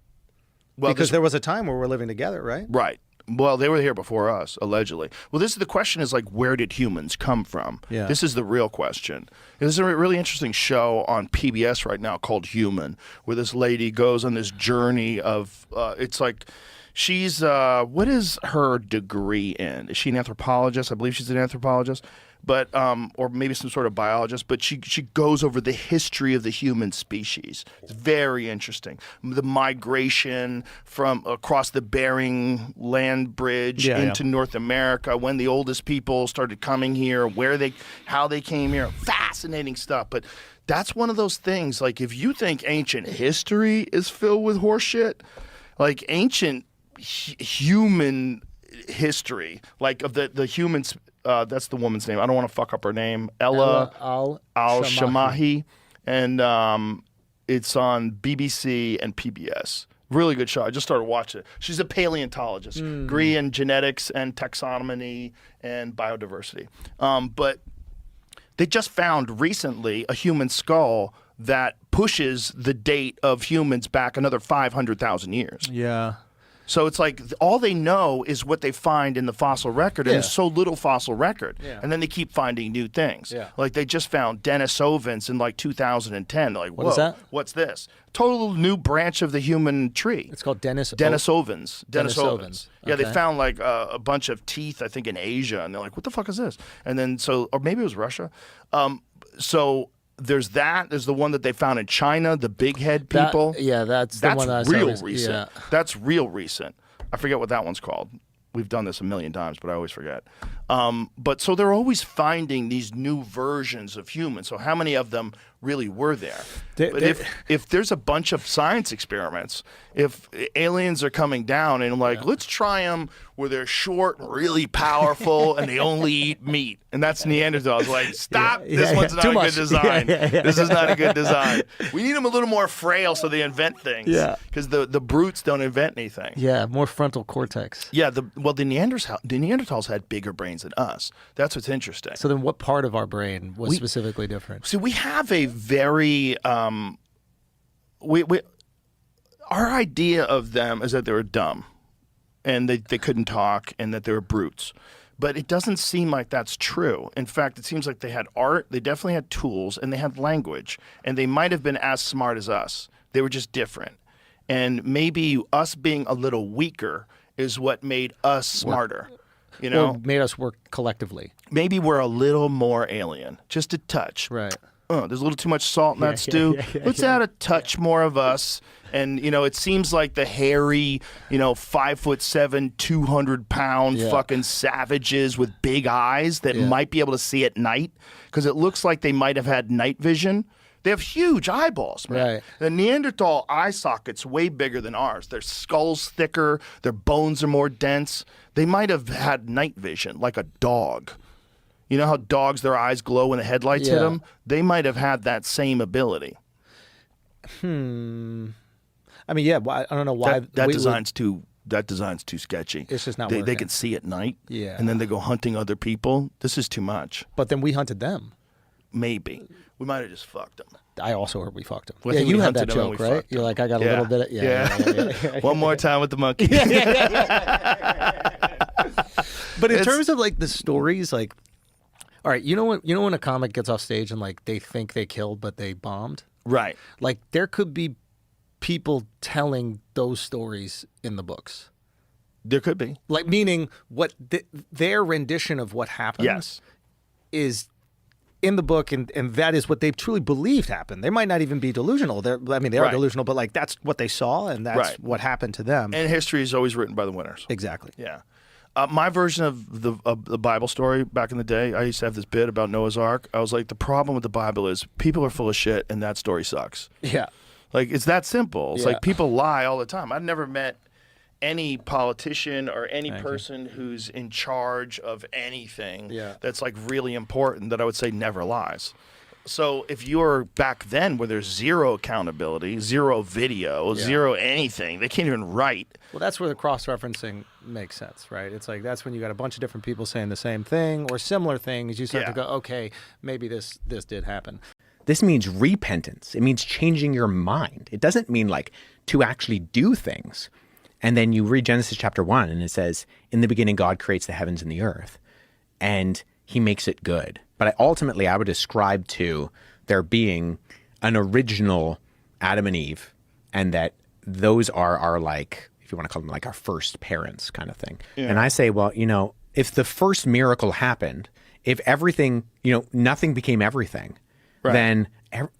well, Because this- there was a time where we're living together, right? Right. Well, they were here before us, allegedly. Well, this is the question: is like, where did humans come from? Yeah. This is the real question. There's a really interesting show on PBS right now called Human, where this lady goes on this journey of. It's like, she's what is her degree in? Is she an anthropologist? I believe she's an anthropologist. But or maybe some sort of biologist, but she goes over the history of the human species. It's very interesting. The migration from across the Bering Land Bridge Yeah, into North America, when the oldest people started coming here, how they came here. Fascinating stuff. But that's one of those things. Like if you think ancient history is filled with horseshit, like ancient human history, like of the humans. That's the woman's name. I don't want to fuck up her name. Ella Al-Shamahi. And it's on BBC and PBS. Really good show. I just started watching it. She's a paleontologist, degree in genetics and taxonomy and biodiversity. But they just found recently a human skull that pushes the date of humans back another 500,000 years. Yeah. So it's like all they know is what they find in the fossil record, and Yeah. there's so little fossil record. Yeah. And then they keep finding new things. Yeah. Like they just found Denisovans in like 2010. They're like, What is whoa, that? what's this? Total new branch of the human tree. It's called Denisovans. Denisovans. Yeah, they Okay. found like a bunch of teeth, I think, in Asia, and they're like, what the fuck is this? And then or maybe it was Russia. So there's that. There's the one that they found in China, the big head people. That's the That's one that I saw real recently. recent. Yeah. That's real recent. I forget what that one's called. We've done this a million times, but I always forget. But so they're always finding these new versions of humans. So how many of them really were there? But if there's a bunch of science experiments, if aliens are coming down and like, let's try them where they're short, really powerful, and they only eat meat. And that's Neanderthals. Like, stop. This one's not Too a much. good design. Yeah. This is not a good design. We need them a little more frail so they invent things. Yeah. Because the brutes don't invent anything. Yeah, more frontal cortex. Yeah, the Neanderthals had bigger brains than us. That's what's interesting. So then what part of our brain was specifically different? See, we have a very our idea of them is that they were dumb and they couldn't talk and that they were brutes. But it doesn't seem like that's true. In fact, it seems like they had art, they definitely had tools, and they had language. And they might have been as smart as us. They were just different. And maybe us being a little weaker is what made us smarter. You know, Or made us work collectively. maybe we're a little more alien, just a touch. Right. there's a little too much salt in that stew. Let's add a touch more of us. And, it seems like the hairy, 5'7", 200-pound fucking savages with big eyes that might be able to see at night, because it looks like they might have had night vision. They have huge eyeballs, man. Right. The Neanderthal eye socket's way bigger than ours. Their skull's thicker. Their bones are more dense. They might have had night vision, like a dog. You know how dogs, their eyes glow when the headlights hit them? They might have had that same ability. I mean, yeah, I don't know why. That design's too sketchy. It's just not They working. can see at night, Yeah. and then they go hunting other people. This is too much. But then we hunted them. Maybe. We might have just fucked them. I also heard we fucked them. Well, I Yeah, think you we had that hunted them and joke, we right? fucked You're them. like, I got a little bit of, yeah. One more time with the monkey. But in terms of like the stories, like, all right, you know when a comic gets off stage and like they think they killed but they bombed? Right. Like there could be people telling those stories in the books. There could be. Like meaning what their rendition of what happened is in the book, and that is what they truly believed happened. They might not even be delusional. They are delusional, but like that's what they saw, and that's what happened to them. And history is always written by the winners. Exactly. Yeah. My version of the Bible story back in the day, I used to have this bit about Noah's Ark. I was like, the problem with the Bible is people are full of shit, and that story sucks. Yeah. Like, it's that simple. It's Yeah. like people lie all the time. I've never met any politician or any person who's in charge of anything that's like really important that I would say never lies. So if you're back then where there's zero accountability, zero video, zero anything, they can't even write. Well, that's where the cross-referencing makes sense, right? It's like that's when you got a bunch of different people saying the same thing or similar things. You start to go, okay, maybe this did happen. This means repentance. It means changing your mind. It doesn't mean like to actually do things. And then you read Genesis chapter 1 and it says, in the beginning, God creates the heavens and the earth and he makes it good. But ultimately, I would ascribe to there being an original Adam and Eve, and that those are our, like, if you want to call them like our first parents kind of thing. Yeah. And I say, well, if the first miracle happened, if everything, nothing became everything, then,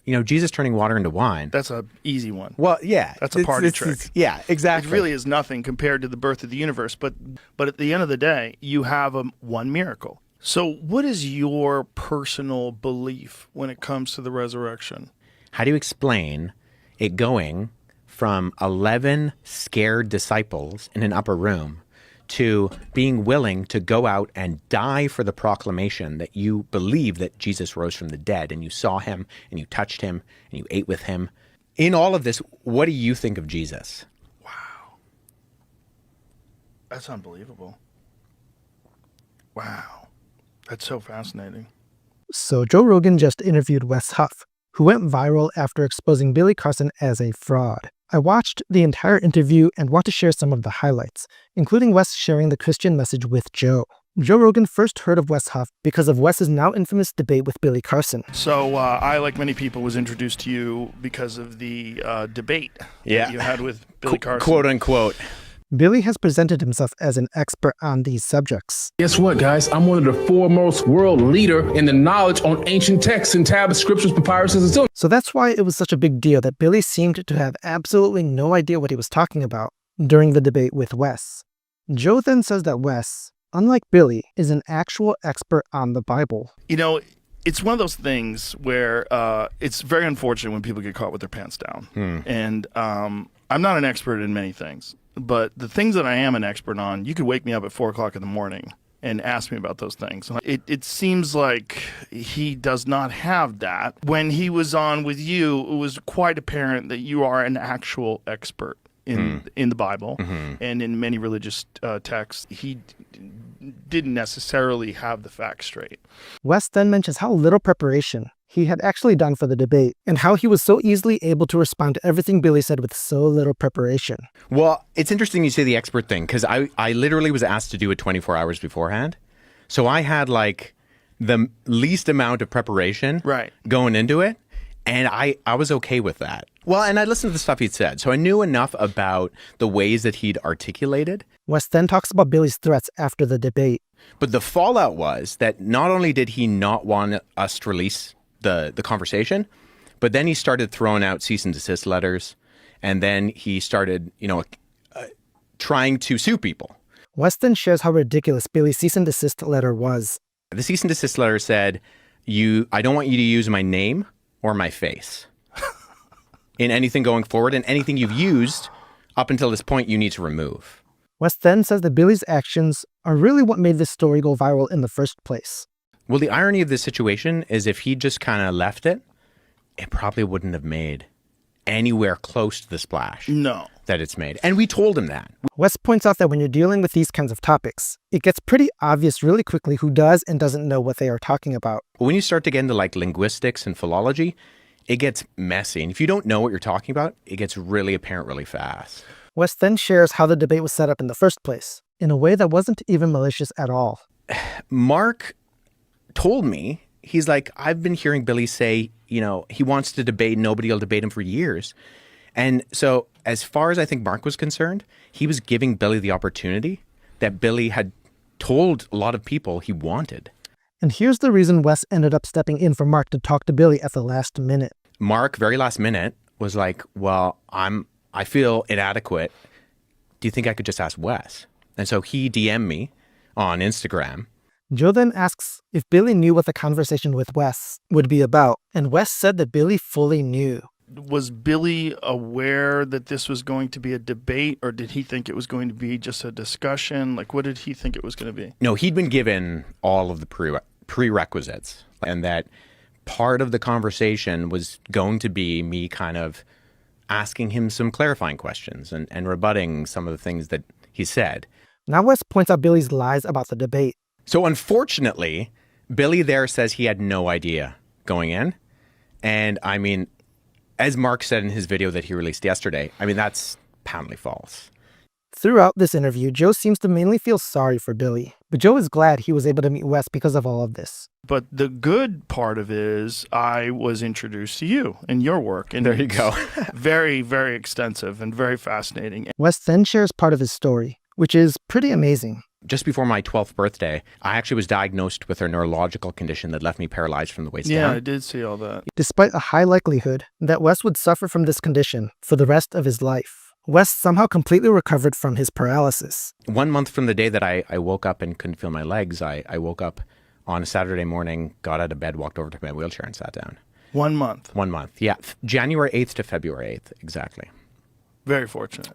Jesus turning water into wine. That's an easy one. Well, yeah. That's a party trick. Yeah, exactly. It really is nothing compared to the birth of the universe. But at the end of the day, you have one miracle. So what is your personal belief when it comes to the resurrection? How do you explain it going from 11 scared disciples in an upper room to being willing to go out and die for the proclamation that you believe that Jesus rose from the dead, and you saw him and you touched him and you ate with him? In all of this, what do you think of Jesus? Wow. That's unbelievable. Wow. That's so fascinating. So Joe Rogan just interviewed Wes Huff, who went viral after exposing Billy Carson as a fraud. I watched the entire interview and want to share some of the highlights, including Wes sharing the Christian message with Joe. Joe Rogan first heard of Wes Huff because of Wes's now infamous debate with Billy Carson. So I, like many people, was introduced to you because of the debate that you had with Billy Carson. Quote unquote. Billy has presented himself as an expert on these subjects. Guess what, guys? I'm one of the foremost world leader in the knowledge on ancient texts and tablets, scriptures, papyruses, and so. So that's why it was such a big deal that Billy seemed to have absolutely no idea what he was talking about during the debate with Wes. Joe then says that Wes, unlike Billy, is an actual expert on the Bible. It's one of those things where it's very unfortunate when people get caught with their pants down. And I'm not an expert in many things. But the things that I am an expert on, you could wake me up at 4 o'clock in the morning and ask me about those things. It seems like he does not have that. When he was on with you, it was quite apparent that you are an actual expert in the Bible and in many religious texts. He didn't necessarily have the facts straight. Wes then mentions how little preparation he had actually done for the debate, and how he was so easily able to respond to everything Billy said with so little preparation. Well, it's interesting you say the expert thing, because I literally was asked to do it 24 hours beforehand. So I had like the least amount of preparation going into it, and I was okay with that. Well, and I listened to the stuff he'd said, so I knew enough about the ways that he'd articulated. Wes then talks about Billy's threats after the debate. But the fallout was that not only did he not want us to release the conversation. But then he started throwing out cease and desist letters, and then he started, trying to sue people. Wes then shares how ridiculous Billy's cease and desist letter was. The cease and desist letter said, I don't want you to use my name or my face in anything going forward, and anything you've used up until this point you need to remove. Wes then says that Billy's actions are really what made this story go viral in the first place. Well, the irony of this situation is if he just kind of left it, it probably wouldn't have made anywhere close to the splash that it's made. And we told him that. Wes points out that when you're dealing with these kinds of topics, it gets pretty obvious really quickly who does and doesn't know what they are talking about. When you start to get into like linguistics and philology, it gets messy. And if you don't know what you're talking about, it gets really apparent really fast. Wes then shares how the debate was set up in the first place, in a way that wasn't even malicious at all. Mark told me, he's like, I've been hearing Billy say, he wants to debate, nobody will debate him for years. And so as far as I think Mark was concerned, he was giving Billy the opportunity that Billy had told a lot of people he wanted. And here's the reason Wes ended up stepping in for Mark to talk to Billy at the last minute. Mark, very last minute, was like, well, I feel inadequate. Do you think I could just ask Wes? And so he DM'd me on Instagram. Joe then asks if Billy knew what the conversation with Wes would be about, and Wes said that Billy fully knew. Was Billy aware that this was going to be a debate, or did he think it was going to be just a discussion? Like, what did he think it was going to be? No, he'd been given all of the prerequisites, and that part of the conversation was going to be me kind of asking him some clarifying questions and rebutting some of the things that he said. Now Wes points out Billy's lies about the debate. So unfortunately, Billy there says he had no idea going in. And I mean, as Mark said in his video that he released yesterday, I mean, that's patently false. Throughout this interview, Joe seems to mainly feel sorry for Billy, but Joe is glad he was able to meet Wes because of all of this. But the good part of it is I was introduced to you and your work. And there you go. Very, very extensive and very fascinating. Wes then shares part of his story, which is pretty amazing. Just before my 12th birthday, I actually was diagnosed with a neurological condition that left me paralyzed from the waist down. Yeah, I did see all that. Despite a high likelihood that Wes would suffer from this condition for the rest of his life, Wes somehow completely recovered from his paralysis. 1 month from the day that I woke up and couldn't feel my legs, I woke up on a Saturday morning, got out of bed, walked over to my wheelchair and sat down. 1 month? 1 month, yeah. January 8th to February 8th, exactly. Very fortunate.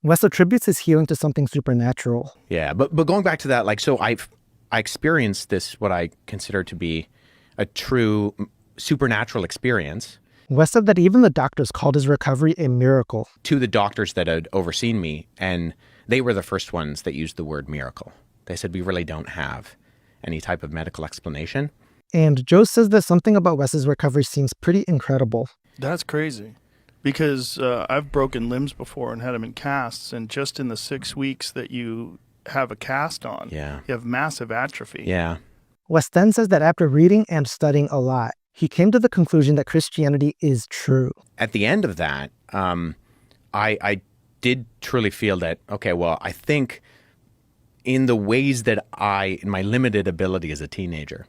Wes attributes his healing to something supernatural. Yeah, but going back to that, like, so I experienced this, what I consider to be a true supernatural experience. Wes said that even the doctors called his recovery a miracle. To the doctors that had overseen me, and they were the first ones that used the word miracle. They said, we really don't have any type of medical explanation. And Joe says that something about Wes's recovery seems pretty incredible. That's crazy. Because I've broken limbs before and had them in casts, and just in the 6 weeks that you have a cast on, you have massive atrophy. Yeah. Wes then says that after reading and studying a lot, he came to the conclusion that Christianity is true. At the end of that, I did truly feel that, okay, well, I think in the ways that in my limited ability as a teenager,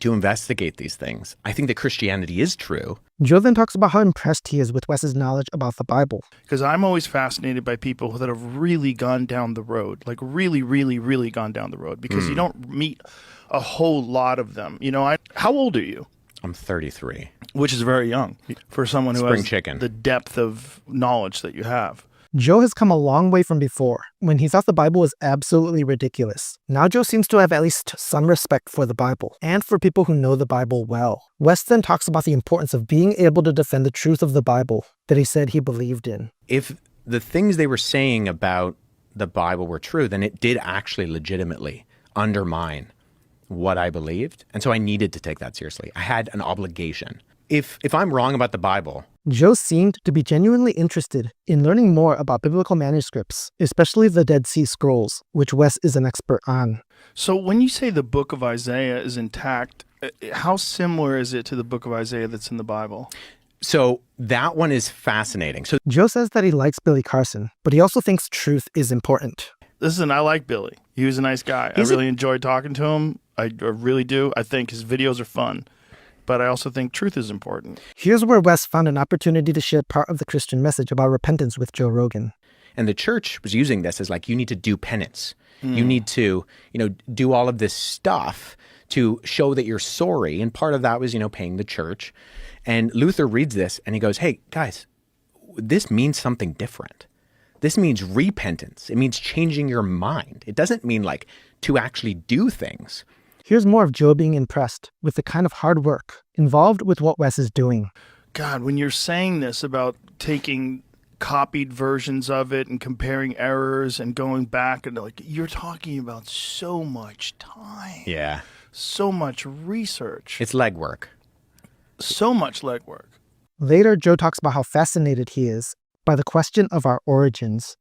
to investigate these things, I think that Christianity is true. Joe then talks about how impressed he is with Wes's knowledge about the Bible. Because I'm always fascinated by people that have really gone down the road, like really, really, really gone down the road, because you don't meet a whole lot of them. How old are you? I'm 33. Which is very young for someone who Spring has chicken. The depth of knowledge that you have. Joe has come a long way from before, when he thought the Bible was absolutely ridiculous. Now Joe seems to have at least some respect for the Bible, and for people who know the Bible well. Wes then talks about the importance of being able to defend the truth of the Bible that he said he believed in. If the things they were saying about the Bible were true, then it did actually legitimately undermine what I believed. And so I needed to take that seriously. I had an obligation. If I'm wrong about the Bible... Joe seemed to be genuinely interested in learning more about biblical manuscripts, especially the Dead Sea Scrolls, which Wes is an expert on. So when you say the Book of Isaiah is intact, how similar is it to the Book of Isaiah that's in the Bible? So that one is fascinating. So Joe says that he likes Billy Carson, but he also thinks truth is important. Listen, I like Billy. He was a nice guy. I really enjoyed talking to him. I really do. I think his videos are fun. but I also think truth is important. Here's where Wes found an opportunity to share part of the Christian message about repentance with Joe Rogan. And the church was using this as like, you need to do penance. You need to, do all of this stuff to show that you're sorry. And part of that was, paying the church. And Luther reads this and he goes, hey, guys, this means something different. This means repentance. It means changing your mind. It doesn't mean like to actually do things. Here's more of Joe being impressed with the kind of hard work involved with what Wes is doing. God, when you're saying this about taking copied versions of it and comparing errors and going back, and like, you're talking about so much time. Yeah. So much research. It's legwork. So much legwork. Later, Joe talks about how fascinated he is by the question of our origins.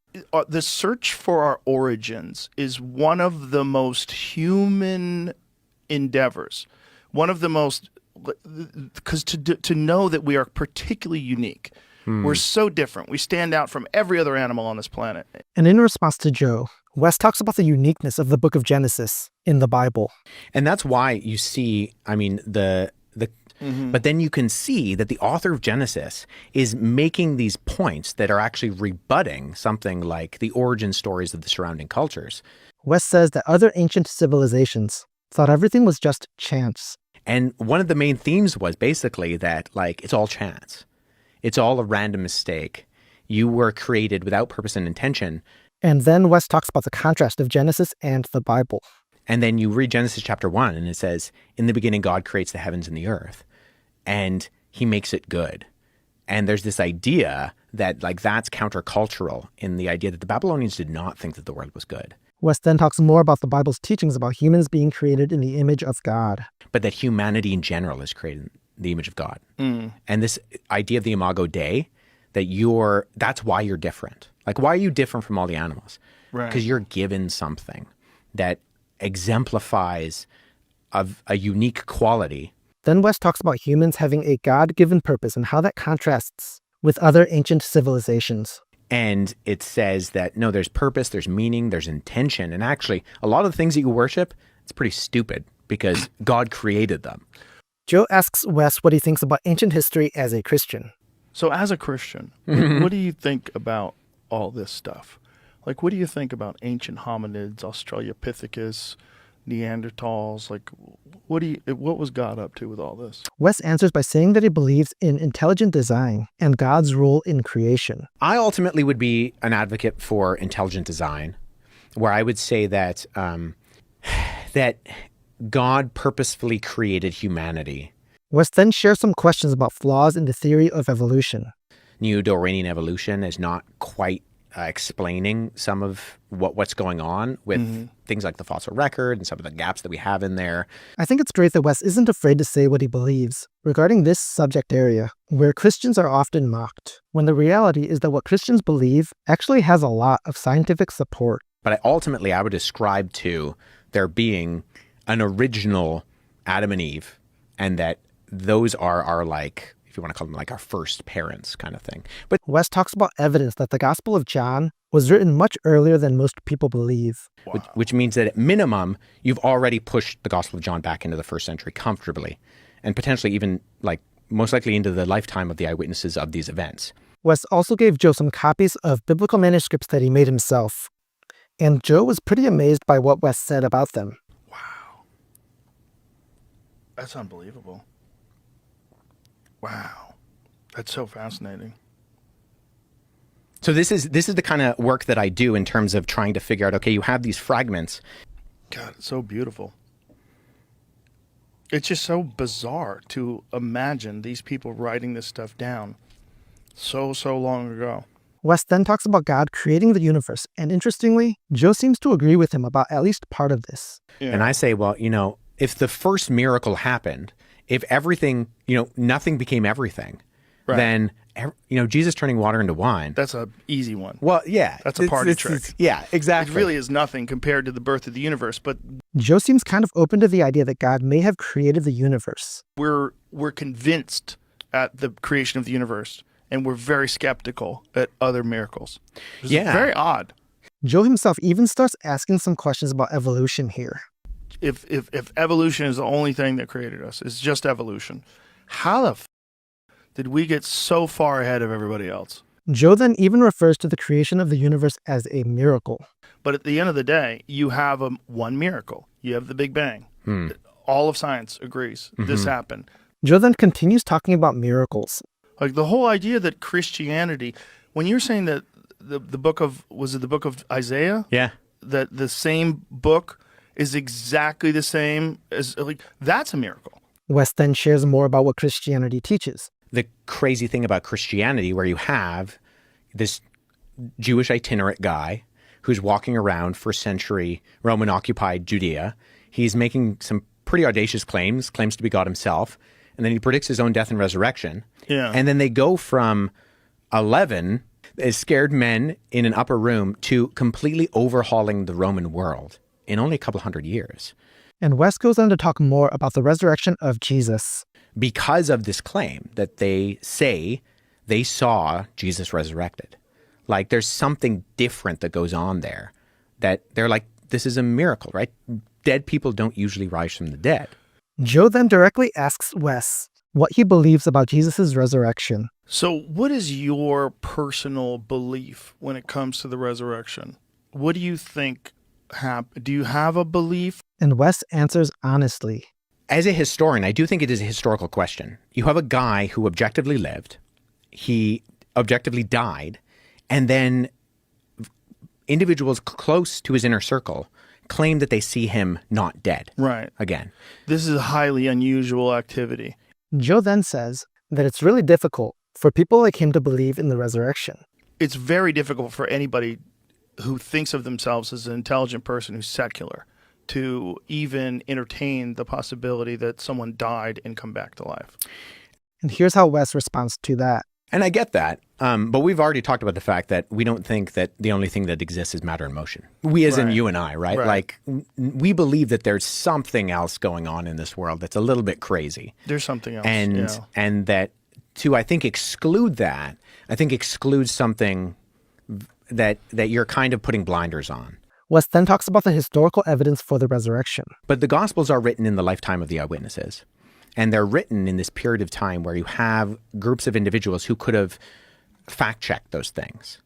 The search for our origins is one of the most human endeavors. One of the most, because to know that we are particularly unique. We're so different. We stand out from every other animal on this planet. And in response to Joe, Wes talks about the uniqueness of the book of Genesis in the Bible. And that's why you see, but then you can see that the author of Genesis is making these points that are actually rebutting something like the origin stories of the surrounding cultures. Wes says that other ancient civilizations thought everything was just chance. And one of the main themes was basically that, like, it's all chance. It's all a random mistake. You were created without purpose and intention. And then Wes talks about the contrast of Genesis and the Bible. And then you read Genesis chapter 1 and it says, in the beginning, God creates the heavens and the earth. And he makes it good. And there's this idea that, like, that's countercultural in the idea that the Babylonians did not think that the world was good. Wes then talks more about the Bible's teachings about humans being created in the image of God. But that humanity in general is created in the image of God. And this idea of the imago Dei, that that's why you're different. Like, why are you different from all the animals? Right. Because you're given something that exemplifies a unique quality. Then Wes talks about humans having a God-given purpose and how that contrasts with other ancient civilizations. And it says that, no, there's purpose, there's meaning, there's intention. And actually, a lot of the things that you worship, it's pretty stupid because God created them. Joe asks Wes what he thinks about ancient history as a Christian. So as a Christian, what do you think about all this stuff? Like, what do you think about ancient hominids, Australopithecus, Neanderthals? Like, what was God up to with all this? Wes answers by saying that he believes in intelligent design and God's role in creation. I ultimately would be an advocate for intelligent design, where I would say that that God purposefully created humanity. Wes then shares some questions about flaws in the theory of evolution. Neo-Darwinian evolution is not quite explaining some of what's going on with things like the fossil record and some of the gaps that we have in there. I think it's great that Wes isn't afraid to say what he believes regarding this subject area, where Christians are often mocked, when the reality is that what Christians believe actually has a lot of scientific support. But ultimately, I would ascribe to there being an original Adam and Eve, and that those are our, like, if you want to call them like our first parents kind of thing. But Wes talks about evidence that the Gospel of John was written much earlier than most people believe. Which means that at minimum, you've already pushed the Gospel of John back into the first century comfortably, and potentially even, like, most likely into the lifetime of the eyewitnesses of these events. Wes also gave Joe some copies of biblical manuscripts that he made himself. And Joe was pretty amazed by what Wes said about them. Wow. That's unbelievable. Wow. That's so fascinating. So this is the kind of work that I do in terms of trying to figure out, okay, you have these fragments. God, it's so beautiful. It's just so bizarre to imagine these people writing this stuff down so long ago. Wes then talks about God creating the universe, and interestingly, Joe seems to agree with him about at least part of this. Yeah. And I say, well, if the first miracle happened, if everything, nothing became everything, right, then, Jesus turning water into wine. That's an easy one. Well, yeah. That's a party trick. Yeah, exactly. It really is nothing compared to the birth of the universe, but Joe seems kind of open to the idea that God may have created the universe. we're convinced at the creation of the universe, and we're very skeptical at other miracles. It's Yeah. very odd. Joe himself even starts asking some questions about evolution here. if evolution is the only thing that created us, it's just evolution, how the did we get so far ahead of everybody else? Joe then even refers to the creation of the universe as a miracle. But at the end of the day, you have one miracle. You have the Big Bang. All of science agrees this happened. Joe then continues talking about miracles. Like the whole idea that Christianity, when you're saying that the book of, was it the book of Isaiah? Yeah. That the same book is exactly the same as, like, that's a miracle. Wes then shares more about what Christianity teaches. The crazy thing about Christianity, where you have this Jewish itinerant guy who's walking around first century Roman occupied Judea. He's making some pretty audacious claims to be God himself. And then he predicts his own death and resurrection. Yeah. And then they go from 11 scared men in an upper room to completely overhauling the Roman world in only a couple hundred years. And Wes goes on to talk more about the resurrection of Jesus. Because of this claim that they say they saw Jesus resurrected. Like there's something different that goes on there, that they're like, this is a miracle, right? Dead people don't usually rise from the dead. Joe then directly asks Wes what he believes about Jesus' resurrection. So what is your personal belief when it comes to the resurrection? What do you think happened? Do you have a belief? And Wes answers honestly. As a historian, I do think it is a historical question. You have a guy who objectively lived, he objectively died, and then individuals close to his inner circle claim that they see him not dead. Right. Again. This is a highly unusual activity. Joe then says that it's really difficult for people like him to believe in the resurrection. It's very difficult for anybody who thinks of themselves as an intelligent person who's secular to even entertain the possibility that someone died and come back to life. And here's how Wes responds to that. And I get that. But we've already talked about the fact that we don't think that the only thing that exists is matter and motion. We as in you and I, right? Like, we believe that there's something else going on in this world that's a little bit crazy. There's something else. And that to, I think, exclude that, I think excludes something that you're kind of putting blinders on. Wes then talks about the historical evidence for the resurrection. But the Gospels are written in the lifetime of the eyewitnesses. And they're written in this period of time where you have groups of individuals who could have fact-checked those things.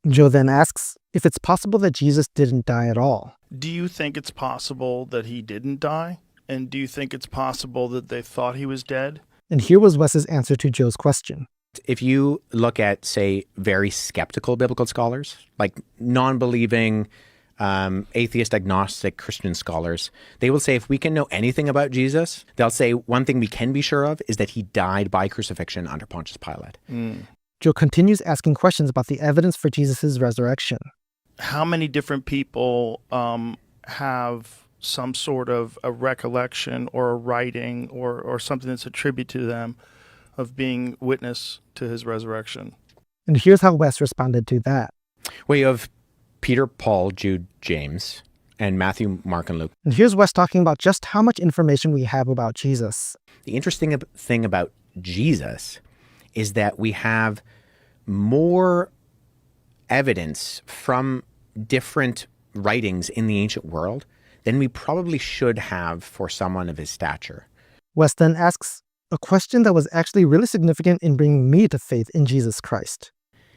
Joe then asks if it's possible that Jesus didn't die at all. Do you think it's possible that he didn't die? And do you think it's possible that they thought he was dead? And here was Wes's answer to Joe's question. If you look at, say, very skeptical biblical scholars, like non-believing, atheist, agnostic, Christian scholars, they will say if we can know anything about Jesus, they'll say one thing we can be sure of is that he died by crucifixion under Pontius Pilate. Joe continues asking questions about the evidence for Jesus' resurrection. How many different people have some sort of a recollection or a writing or something that's attributed to them of being witness to his resurrection? And here's how Wes responded to that. Well, you have Peter, Paul, Jude, James, and Matthew, Mark, and Luke. And here's Wes talking about just how much information we have about Jesus. The interesting thing about Jesus is that we have more evidence from different writings in the ancient world than we probably should have for someone of his stature. Wes then asks a question that was actually really significant in bringing me to faith in Jesus Christ.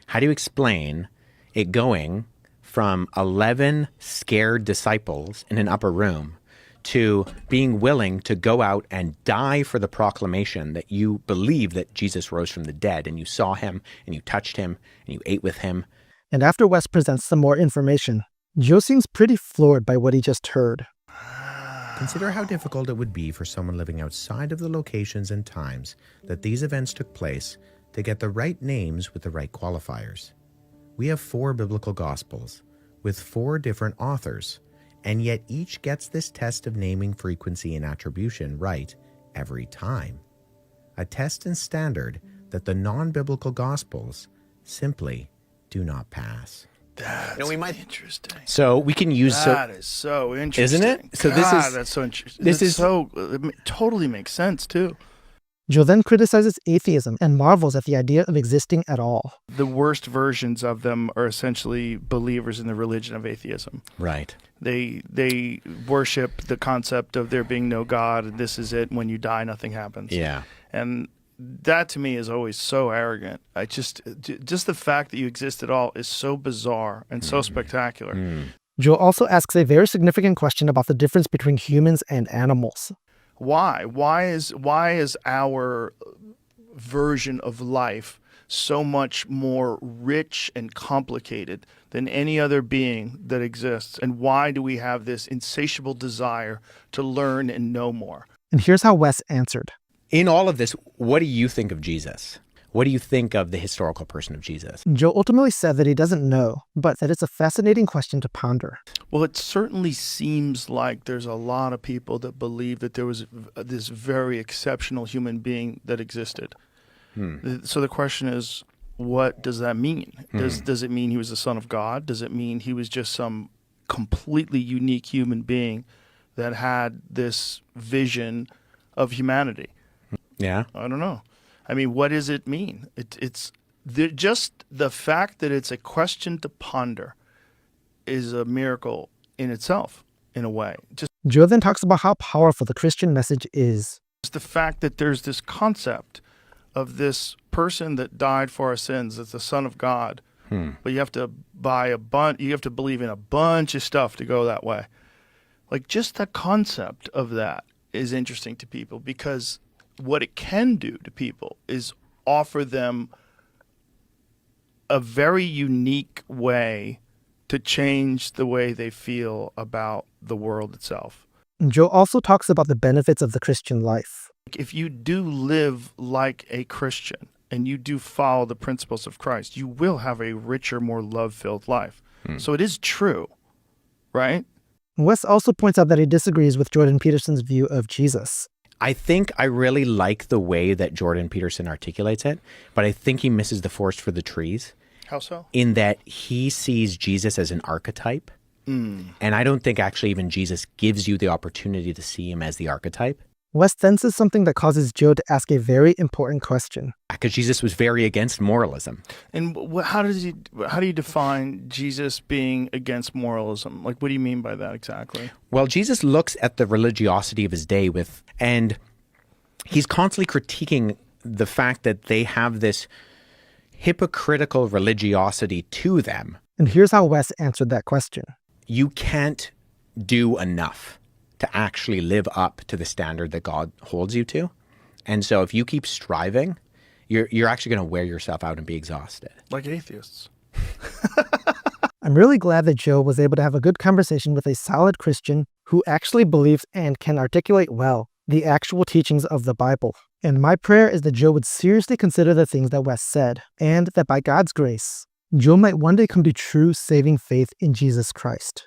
How do you explain it going from 11 scared disciples in an upper room to being willing to go out and die for the proclamation that you believe that Jesus rose from the dead, and you saw him, and you touched him, and you ate with him? And after Wes presents some more information, Joe seems pretty floored by what he just heard. Consider how difficult it would be for someone living outside of the locations and times that these events took place to get the right names with the right qualifiers. We have 4 biblical gospels with 4 different authors, and yet each gets this test of naming frequency and attribution right every time. A test and standard that the non-biblical gospels simply do not pass. That's interesting. So we can use that is so interesting, isn't it? So God, that's so interesting. It totally makes sense too. Joe then criticizes atheism and marvels at the idea of existing at all. The worst versions of them are essentially believers in the religion of atheism. Right. They worship the concept of there being no God, and this is it. When you die, nothing happens. Yeah. And that to me is always so arrogant. Just the fact that you exist at all is so bizarre and so spectacular. Joe also asks a very significant question about the difference between humans and animals. Why? Why is our version of life so much more rich and complicated than any other being that exists? And why do we have this insatiable desire to learn and know more? And here's how Wes answered. In all of this, what do you think of Jesus? What do you think of the historical person of Jesus? Joe ultimately said that he doesn't know, but that it's a fascinating question to ponder. Well, it certainly seems like there's a lot of people that believe that there was this very exceptional human being that existed. So the question is, what does that mean? Does it mean he was the Son of God? Does it mean he was just some completely unique human being that had this vision of humanity? Yeah. I don't know. I mean, what does it mean? It's just the fact that it's a question to ponder is a miracle in itself, in a way. Joe then talks about how powerful the Christian message is. Just the fact that there's this concept of this person that died for our sins, that's the Son of God, but you have to you have to believe in a bunch of stuff to go that way. Like, just the concept of that is interesting to people, because what it can do to people is offer them a very unique way to change the way they feel about the world itself. Joe also talks about the benefits of the Christian life. If you do live like a Christian and you do follow the principles of Christ, you will have a richer, more love-filled life. So it is true, right? Wes also points out that he disagrees with Jordan Peterson's view of Jesus. I think I really like the way that Jordan Peterson articulates it, but I think he misses the forest for the trees. How so? In that he sees Jesus as an archetype. And I don't think actually even Jesus gives you the opportunity to see him as the archetype. Wes then says something that causes Joe to ask a very important question. Because Jesus was very against moralism. And how do you define Jesus being against moralism? Like, what do you mean by that exactly? Well, Jesus looks at the religiosity of his day and he's constantly critiquing the fact that they have this hypocritical religiosity to them. And here's how Wes answered that question. You can't do enough to actually live up to the standard that God holds you to. And so if you keep striving, you're actually going to wear yourself out and be exhausted. Like atheists. I'm really glad that Joe was able to have a good conversation with a solid Christian who actually believes and can articulate well the actual teachings of the Bible. And my prayer is that Joe would seriously consider the things that Wes said, and that by God's grace, Joe might one day come to true saving faith in Jesus Christ.